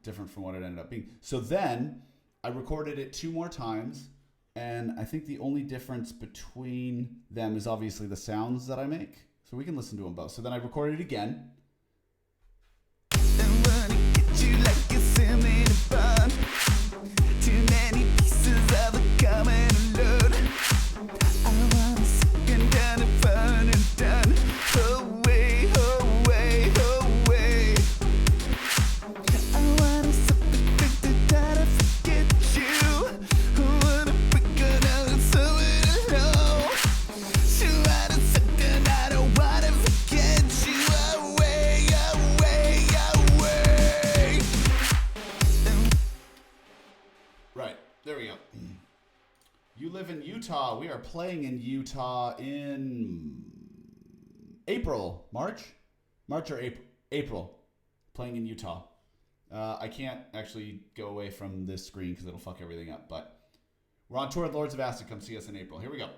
different from what it ended up being. So then I recorded it 2 more times, and I think the only difference between them is obviously the sounds that I make. So we can listen to them both. So then I recorded it again. Too many pieces of it coming alone. I want a second down and fun and done. Away, away, away. I want a something that I forget you. I want to figure out something low. So I want a second, I don't want to forget you. Away, away, away. Right, there we go. You live in Utah. We are playing in Utah in April, March or April. Playing in Utah. I can't actually go away from this screen because it'll fuck everything up. But we're on tour with Lords of Acid. Come see us in April. Here we go.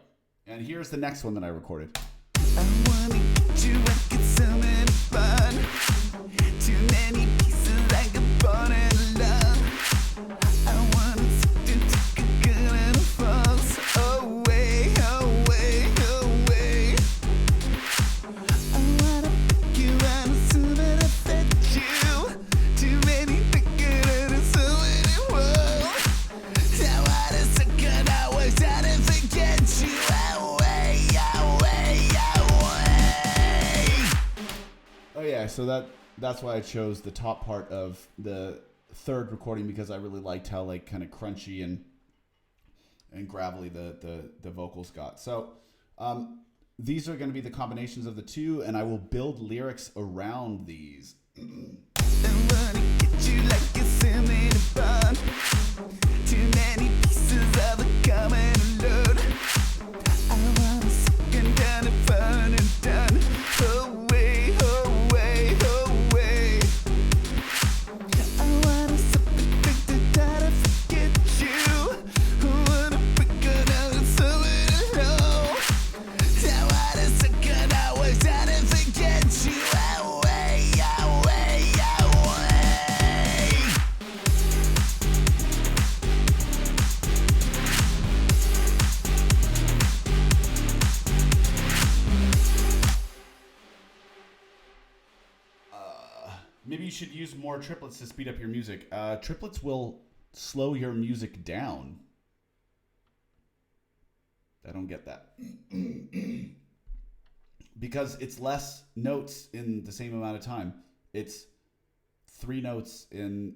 And here's the next one that I recorded. I wanna get you like it's so much fun. yeah, so that's why I chose the top part of the third recording, because I really liked how like kind of crunchy and gravelly the vocals got. So these are going to be the combinations of the two, and I will build lyrics around these. Too many pieces of a common load. I want a second and a fun and done. Away, away, away. I want a something to try to forget you. I want to figure out something to know. I want a second, I was trying to forget you. Away, away, away. Maybe you should use more triplets to speed up your music. Triplets will slow your music down. I don't get that. Because it's less notes in the same amount of time. It's 3 notes in,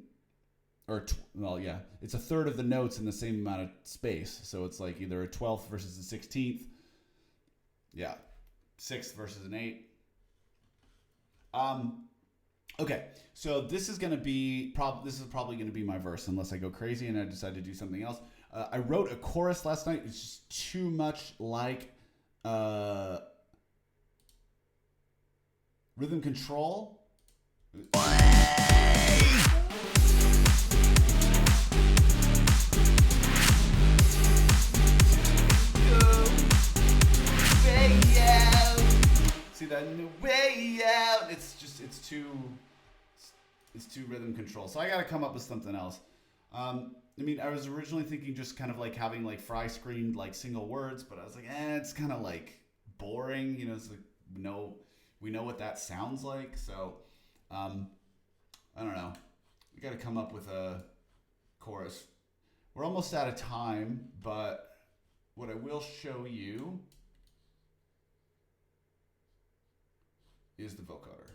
it's a third of the notes in the same amount of space. So it's like either a 12th versus a 16th. Yeah. 6th versus an 8th. Okay, so this is gonna be probably gonna be my verse unless I go crazy and I decide to do something else. I wrote a chorus last night. It's just too much like rhythm control. See that in the way out. It's too rhythm control. So I got to come up with something else. I was originally thinking just kind of like having like fry screened like single words, but I was like, it's kind of like boring. It's like we know what that sounds like. So I don't know. We got to come up with a chorus. We're almost out of time, but what I will show you is the vocoder.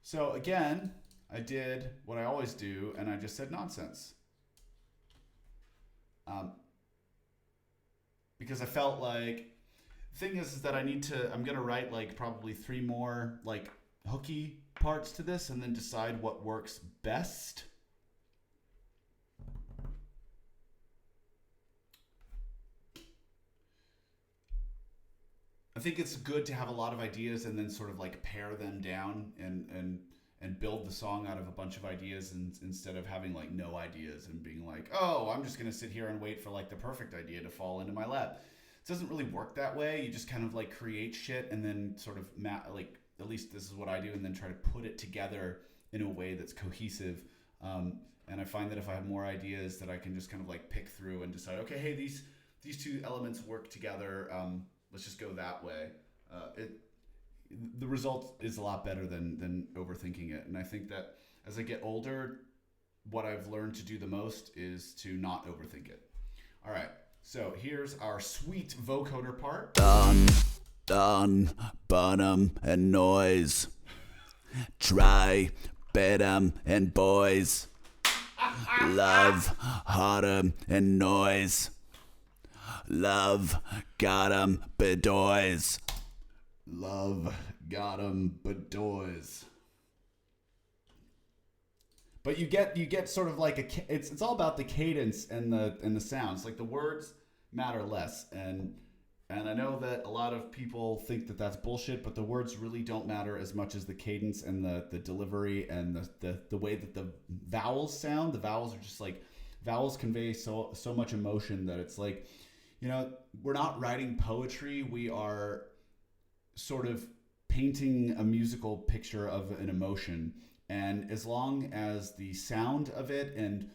So again, I did what I always do, and I just said nonsense. Because I felt like, the thing is that I'm gonna write like probably 3 more like hooky parts to this and then decide what works best. I think it's good to have a lot of ideas and then sort of like pare them down and build the song out of a bunch of ideas, and instead of having like no ideas and being like, oh, I'm just going to sit here and wait for like the perfect idea to fall into my lap. It doesn't really work that way. You just kind of like create shit and then sort of like, at least this is what I do, and then try to put it together in a way that's cohesive. And I find that if I have more ideas that I can just kind of like pick through and decide, okay, hey, these 2 elements work together. Let's just go that way. The result is a lot better than overthinking it. And I think that as I get older, what I've learned to do the most is to not overthink it. All right, so here's our sweet vocoder part. Dun, bottom, and noise. Try, bedam, and boys. Love, hotter, and noise. Love, got 'em, bedoys. Love, got 'em, bedoys. But you get sort of like it's all about the cadence and the sounds. Like the words matter less, and I know that a lot of people think that that's bullshit, but the words really don't matter as much as the cadence and the delivery and the way that the vowels sound. The vowels are just like, vowels convey so much emotion that it's like, we're not writing poetry. We are sort of painting a musical picture of an emotion. And as long as the sound of it and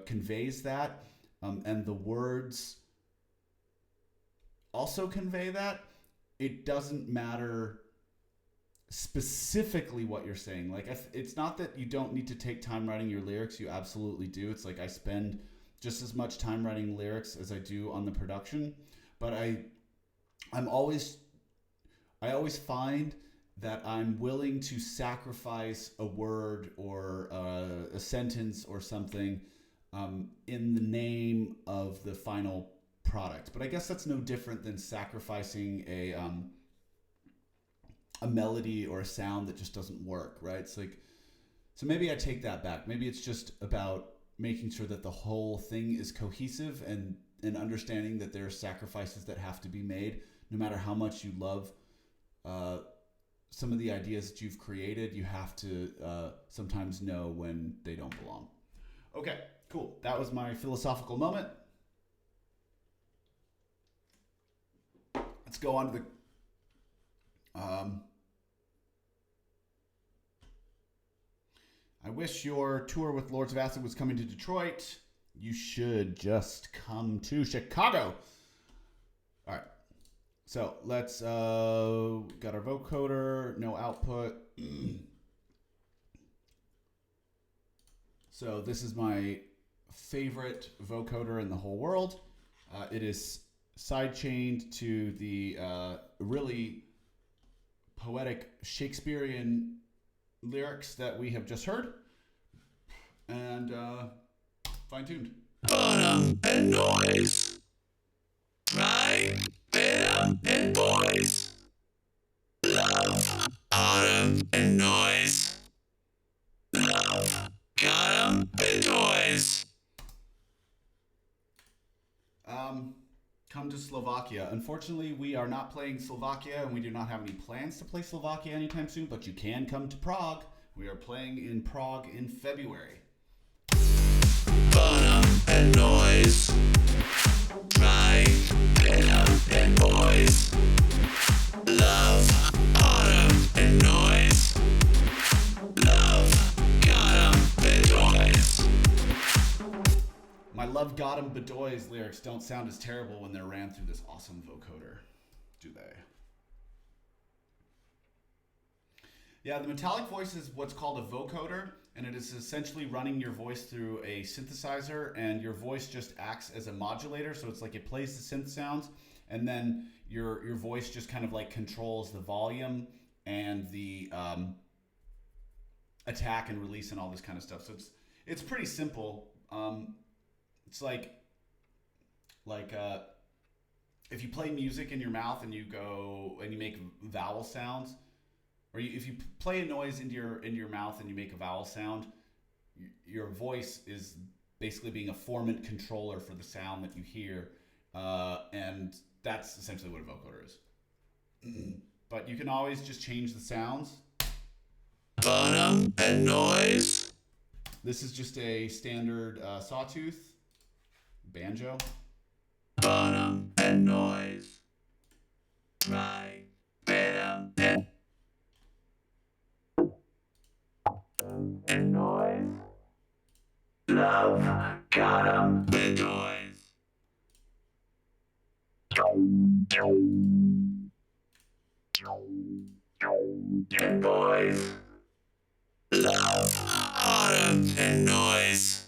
conveys that, and the words also convey that, it doesn't matter specifically what you're saying. Like, it's not that you don't need to take time writing your lyrics. You absolutely do. It's like I spend just as much time writing lyrics as I do on the production, but I always find that I'm willing to sacrifice a word or a sentence or something in the name of the final product. But I guess that's no different than sacrificing a melody or a sound that just doesn't work, right? It's like, so maybe I take that back. Maybe it's just about making sure that the whole thing is cohesive and understanding that there are sacrifices that have to be made. No matter how much you love some of the ideas that you've created, you have to sometimes know when they don't belong. Okay, cool. That was my philosophical moment. Let's go on to the I wish your tour with Lords of Acid was coming to Detroit. You should just come to Chicago. All right. So let's, got our vocoder, no output. So this is my favorite vocoder in the whole world. It is sidechained to the really poetic Shakespearean lyrics that we have just heard, and fine-tuned. Bottom and noise, right, rhythm and voice, love, autumn and noise, love, got 'em and noise. Come to Slovakia. Unfortunately, we are not playing Slovakia, and we do not have any plans to play Slovakia anytime soon, but you can come to Prague. We are playing in Prague in February. Bottom and noise, right, rhythm and voice, love, autumn and noise, love, got 'em and noise. My Love Got 'em Bedoys lyrics don't sound as terrible when they're ran through this awesome vocoder, do they? Yeah, the metallic voice is what's called a vocoder, and it is essentially running your voice through a synthesizer, and your voice just acts as a modulator. So it's like it plays the synth sounds, and then your voice just kind of like controls the volume and the attack and release and all this kind of stuff. So it's pretty simple. It's like if you play music in your mouth and you go and you make vowel sounds, or if you play a noise into your mouth and you make a vowel sound, your voice is basically being a formant controller for the sound that you hear, and that's essentially what a vocoder is. But you can always just change the sounds. Bottom and noise. This is just a standard sawtooth banjo. Bottom and noise, right, rhythm and noise, love, got 'em and noise. And boys, love, autumn and noise,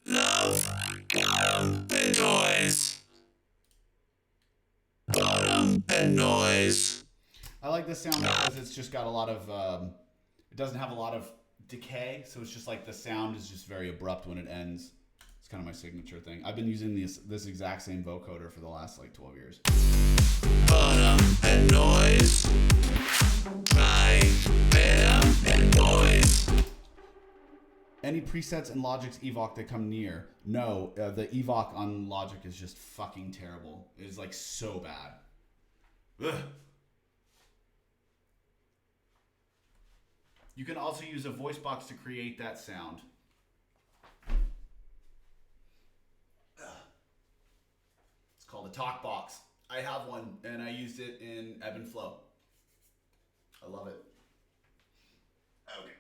love, got 'em and noise, bottom and noise. I like this sound because it's just got a lot of, it doesn't have a lot of decay, so it's just like the sound is just very abrupt when it ends. It's kind of my signature thing. I've been using this exact same vocoder for the last like 12 years. Bottom and noise, right, rhythm and noise. Any presets in Logic's Evoc that come near? No, the Evoc on Logic is just fucking terrible. It is like so bad. Ugh. You can also use a voice box to create that sound. It's called a talk box. I have one, and I used it in Ebb and Flow. I love it. Okay.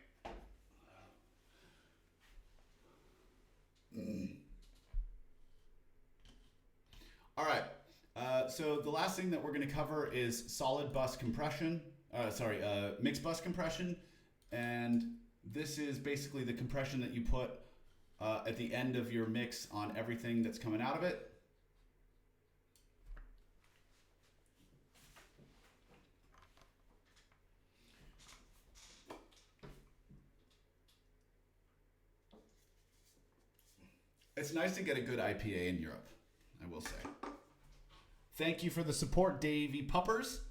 All right. So the last thing that we're going to cover is solid bus compression. mix bus compression, and this is basically the compression that you put at the end of your mix on everything that's coming out of it. It's nice to get a good IPA in Europe, I will say. Thank you for the support, Davey Puppers.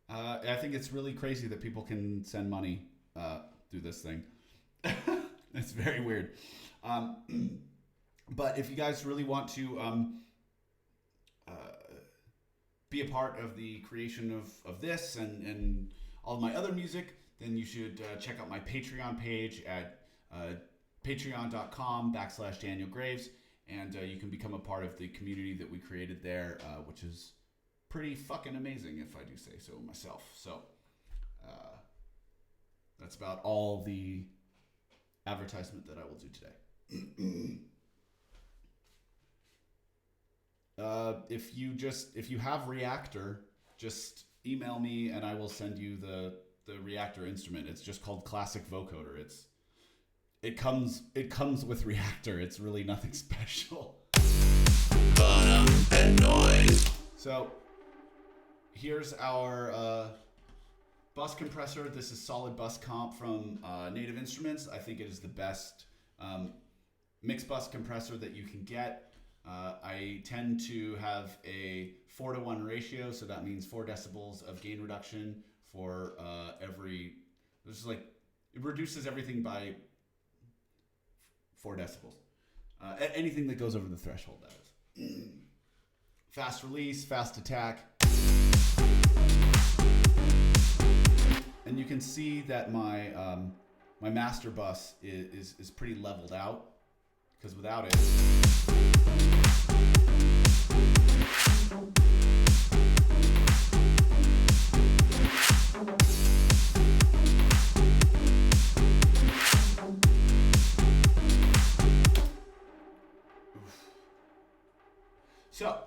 I think it's really crazy that people can send money through this thing. It's very weird. But if you guys really want to be a part of the creation of this and all of my other music, then you should check out my Patreon page at patreon.com/Daniel Graves, and you can become a part of the community that we created there, which is pretty fucking amazing, if I do say so myself. So that's about all the advertisement that I will do today. If you have Reactor, just email me and I will send you the Reactor instrument. It's just called Classic Vocoder. It comes with Reactor. It's really nothing special. Bottom and noise. So here's our bus compressor. This is solid bus comp from Native Instruments. I think it is the best mixed bus compressor that you can get. I tend to have a 4:1 ratio, so that means 4 decibels of gain reduction for every. This is like it reduces everything by 4 decibels. Anything that goes over the threshold, that is. Fast release, fast attack. And you can see that my my master bus is pretty leveled out, because without it. So,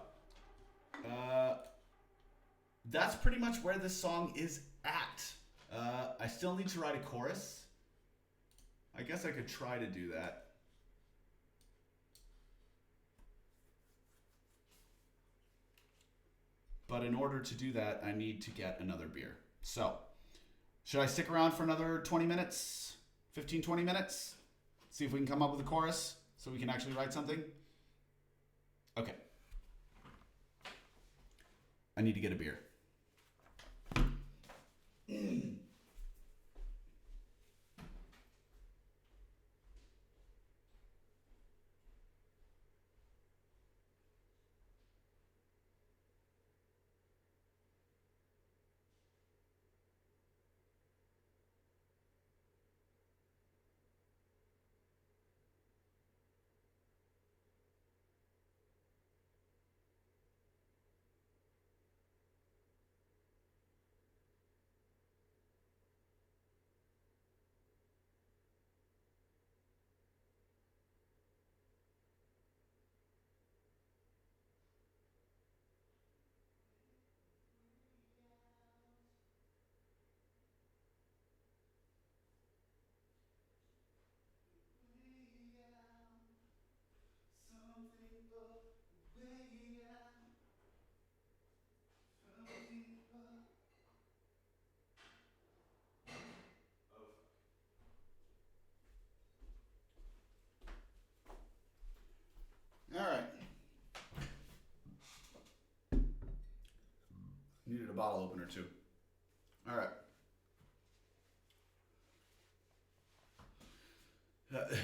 that's pretty much where this song is at. I still need to write a chorus. I guess I could try to do that. But in order to do that, I need to get another beer. So, should I stick around for another 20 minutes? 15, 20 minutes? See if we can come up with a chorus so we can actually write something? Okay. I need to get a beer. All right. Needed a bottle opener too. All right.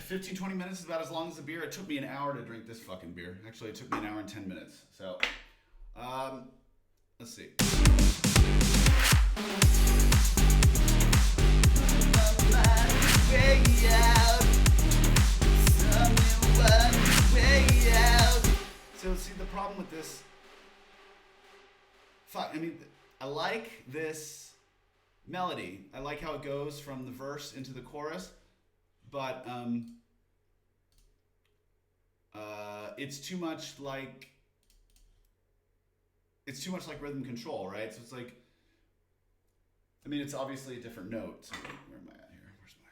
15, 20 minutes is about as long as the beer. It took me an hour to drink this fucking beer. Actually, it took me an hour and 10 minutes. So, let's see. So, see, the problem with this... Fuck, I mean, I like this melody. I like how it goes from the verse into the chorus. But it's too much like rhythm control, right? So it's like I mean, it's obviously a different note. So where am I at here? Where's my...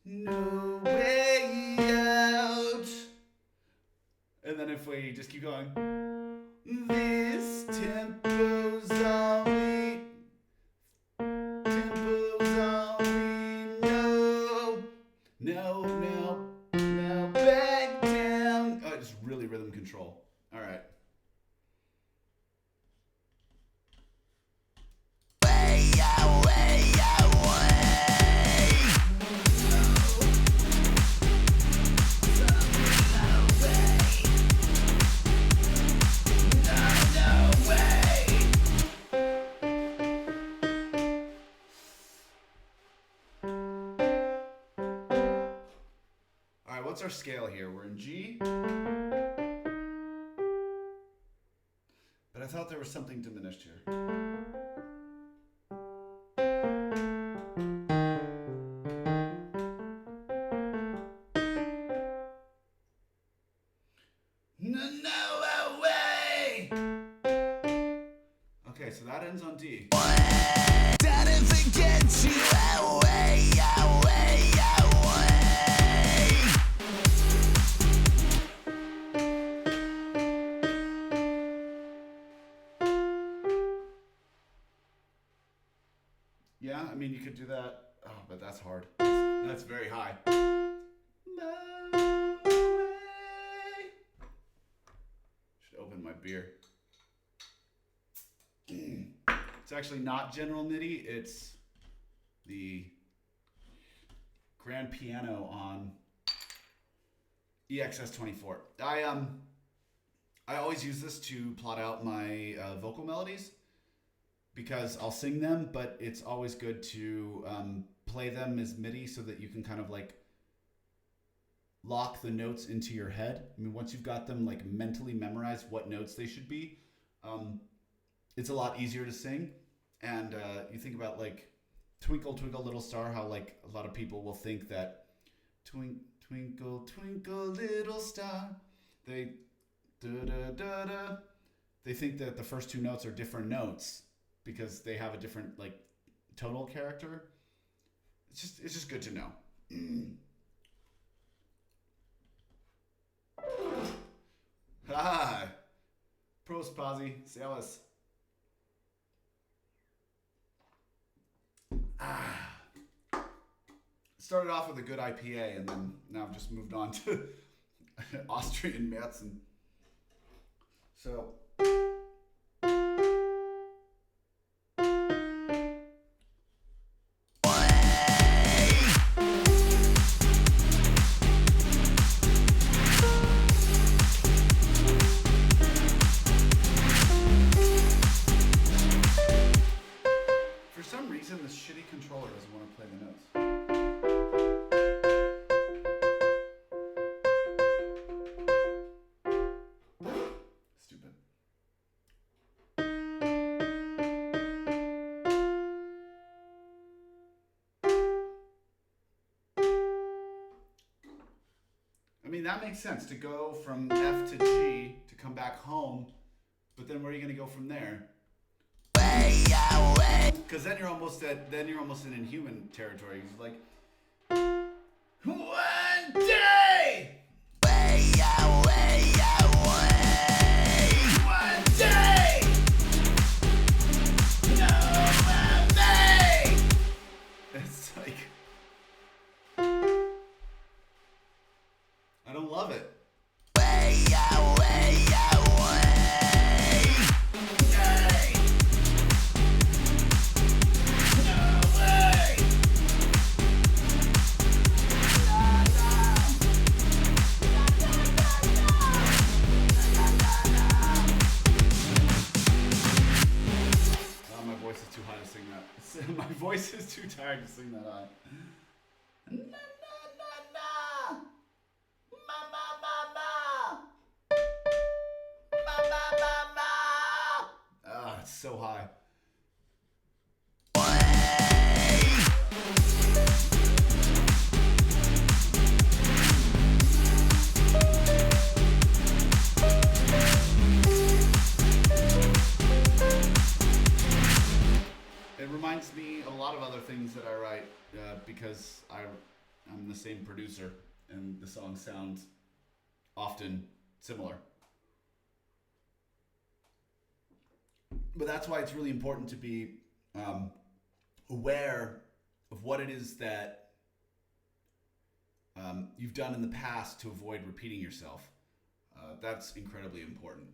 No way out. And then if we just keep going, this tempo's all we know. No, back down. Oh, just really rhythm control. All right. What's our scale here? We're in G. But I thought there was something diminished here. No way! Okay, so that ends on D. Didn't forget you away. Yeah, I mean, you could do that. Oh, but that's hard. That's very high. Should open my beer. It's actually not general MIDI. It's the grand piano on EXS24. I always use this to plot out my vocal melodies, because I'll sing them, but it's always good to play them as MIDI so that you can kind of like lock the notes into your head. I mean, once you've got them like mentally memorized what notes they should be, it's a lot easier to sing. And you think about like Twinkle, Twinkle, Little Star, how like a lot of people will think that Twinkle, Twinkle, Little Star, they think that the first two notes are different notes, because they have a different like tonal character. It's just good to know. Hi. Prost, Posy. Servus. Started off with a good IPA, and then now I've just moved on to Austrian Märzen. So... that makes sense, to go from F to G to come back home, but then where are you going to go from there? Because then you're almost in inhuman territory. It's like, one day. One day. No way. It's like, I don't love it. My voice is too tired to sing that high. Na na na na, ma ma ma ma, ma ma ma ma. Ah, it's so high. lot of other things that I write because I'm the same producer, and the song sounds often similar. But that's why it's really important to be aware of what it is that you've done in the past to avoid repeating yourself. That's incredibly important.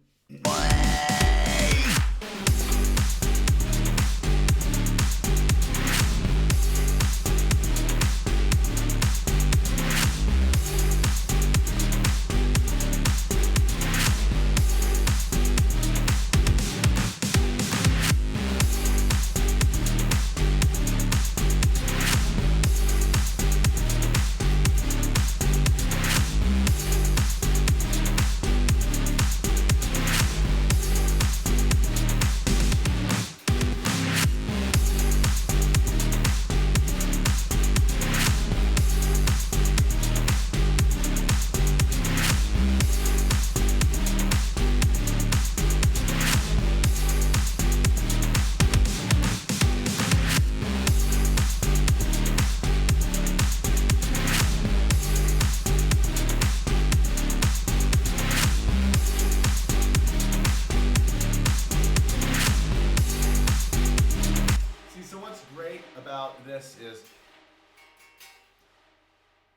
This is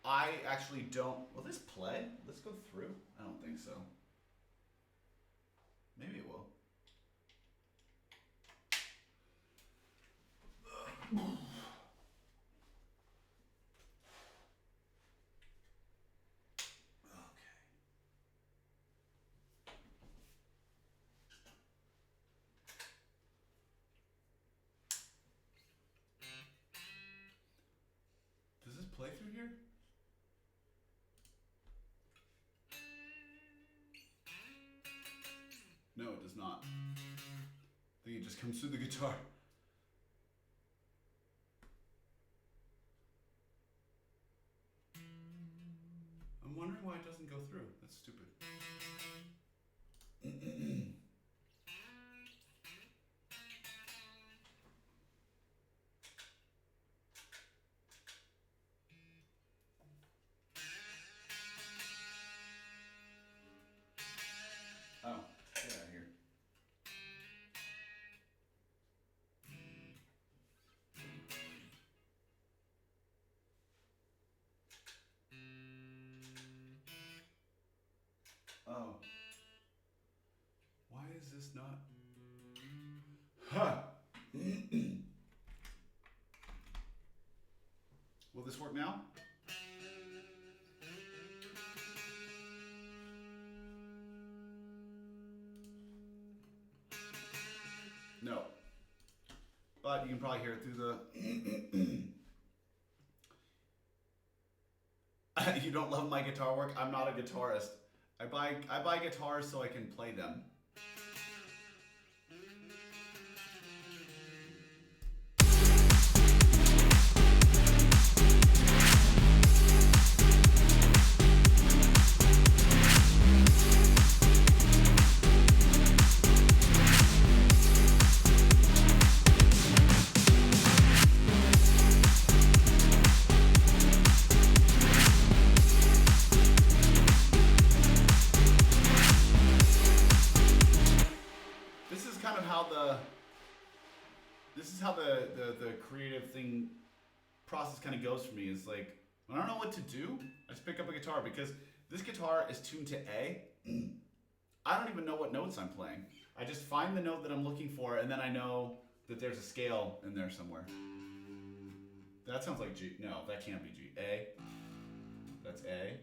I actually don't. Will this play? Let's go through. I don't think so. Maybe it will. Does this play through here? No, it does not. I think it just comes through the guitar. I'm wondering why it doesn't go through. That's stupid. Oh, get out of here. Oh. Why is this not? Huh. Will this work now? No. But you can probably hear it through the... You don't love my guitar work? I'm not a guitarist. I buy guitars so I can play them. The creative thing process kind of goes for me. Is like, when I don't know what to do, I just pick up a guitar, because this guitar is tuned to A. I don't even know what notes I'm playing. I just find the note that I'm looking for, and then I know that there's a scale in there somewhere. That sounds like G. No, that can't be G. A. That's A.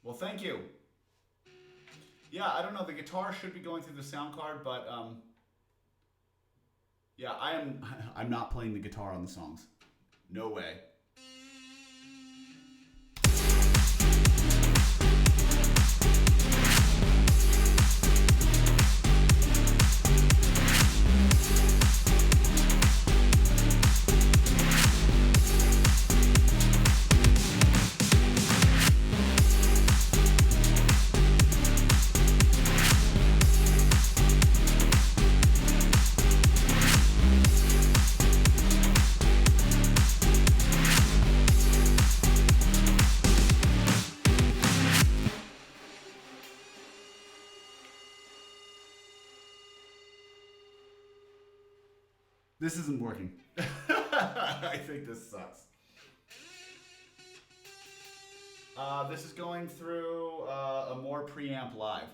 Well, thank you. Yeah, I don't know. The guitar should be going through the sound card, but yeah, I'm not playing the guitar on the songs. No way. This isn't working. I think this sucks. This is going through a more preamp live.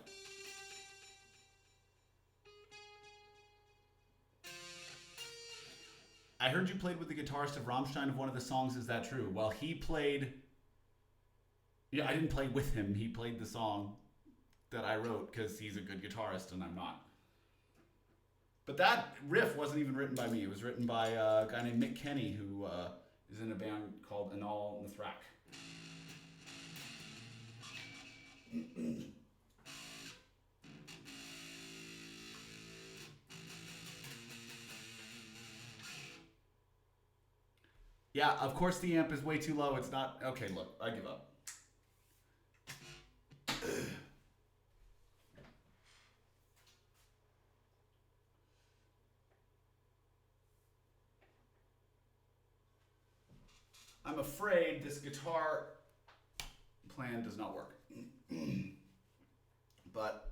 I heard you played with the guitarist of Rammstein of one of the songs. Is that true? Well, he played... Yeah, I didn't play with him. He played the song that I wrote because he's a good guitarist and I'm not. But that riff wasn't even written by me. It was written by a guy named Mick Kenny, who is in a band called Anal Mithrak. Yeah, of course the amp is way too low. It's not... Okay, look, I give up. I'm afraid this guitar plan does not work. But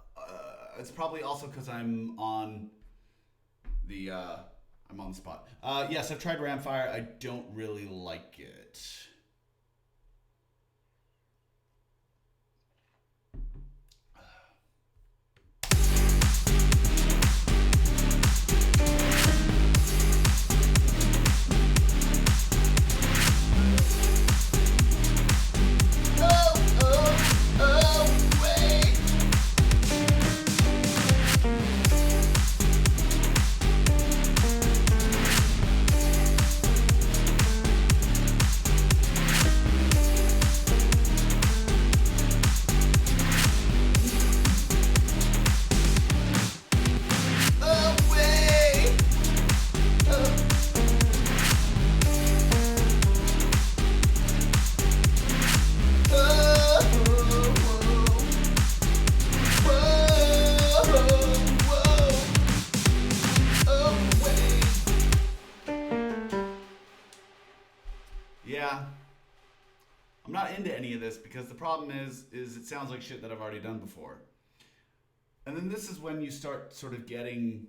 it's probably also because I'm on the spot. Yes, I've tried Ramfire. I don't really like it. Yeah, I'm not into any of this because the problem is it sounds like shit that I've already done before. And then this is when you start sort of hitting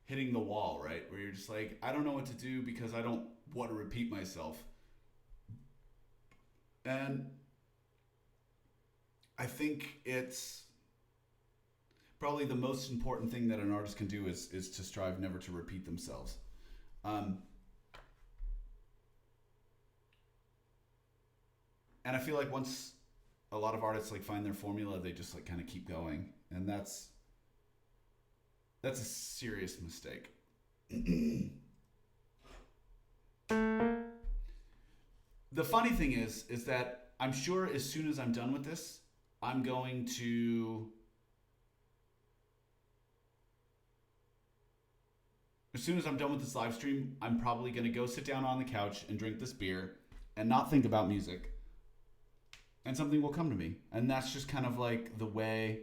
the wall, right? Where you're just like, I don't know what to do because I don't want to repeat myself. And I think it's probably the most important thing that an artist can do is to strive never to repeat themselves. And I feel like once a lot of artists like find their formula, they just like kind of keep going, and that's a serious mistake. The funny thing is that I'm sure as soon as I'm done with this, I'm going to... As soon as I'm done with this live stream, I'm probably going to go sit down on the couch and drink this beer and not think about music. And something will come to me. And that's just kind of like the way...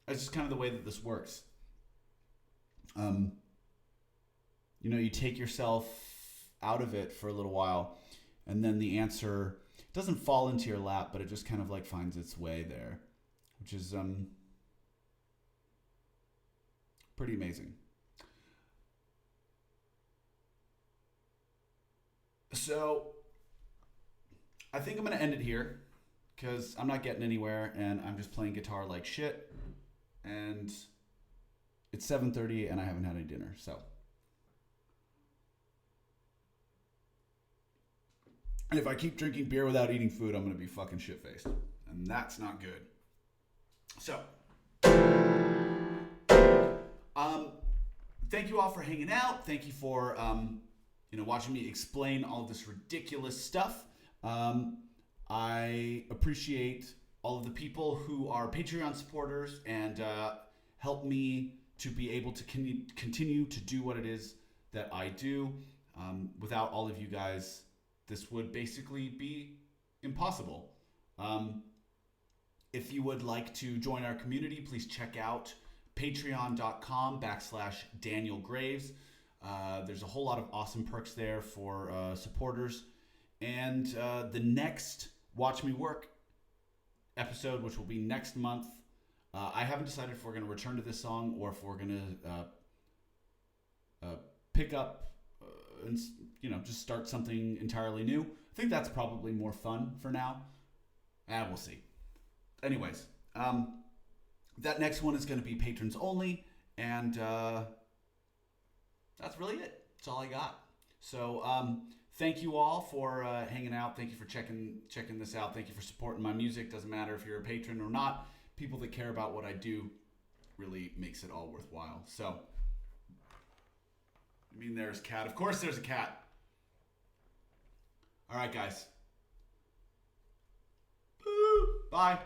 It's just kind of the way that this works. You know, you take yourself out of it for a little while, and then the answer doesn't fall into your lap, but it just kind of like finds its way there, which is pretty amazing. So I think I'm going to end it here because I'm not getting anywhere and I'm just playing guitar like shit. And it's 7:30 and I haven't had any dinner. So, and if I keep drinking beer without eating food, I'm going to be fucking shit-faced. And that's not good. So, thank you all for hanging out. Thank you for, watching me explain all this ridiculous stuff. I appreciate all of the people who are Patreon supporters and help me to be able to continue to do what it is that I do. Without all of you guys, this would basically be impossible. If you would like to join our community, please check out patreon.com/Daniel Graves. There's a whole lot of awesome perks there for supporters. And the next Watch Me Work episode, which will be next month, I haven't decided if we're going to return to this song or if we're going to pick up and just start something entirely new. I think that's probably more fun for now. We'll see. Anyways, that next one is going to be patrons only, and that's really it. That's all I got. So thank you all for hanging out. Thank you for checking this out. Thank you for supporting my music. Doesn't matter if you're a patron or not. People that care about what I do really makes it all worthwhile. So, I mean, there's cat. Of course there's a cat. All right, guys. Bye.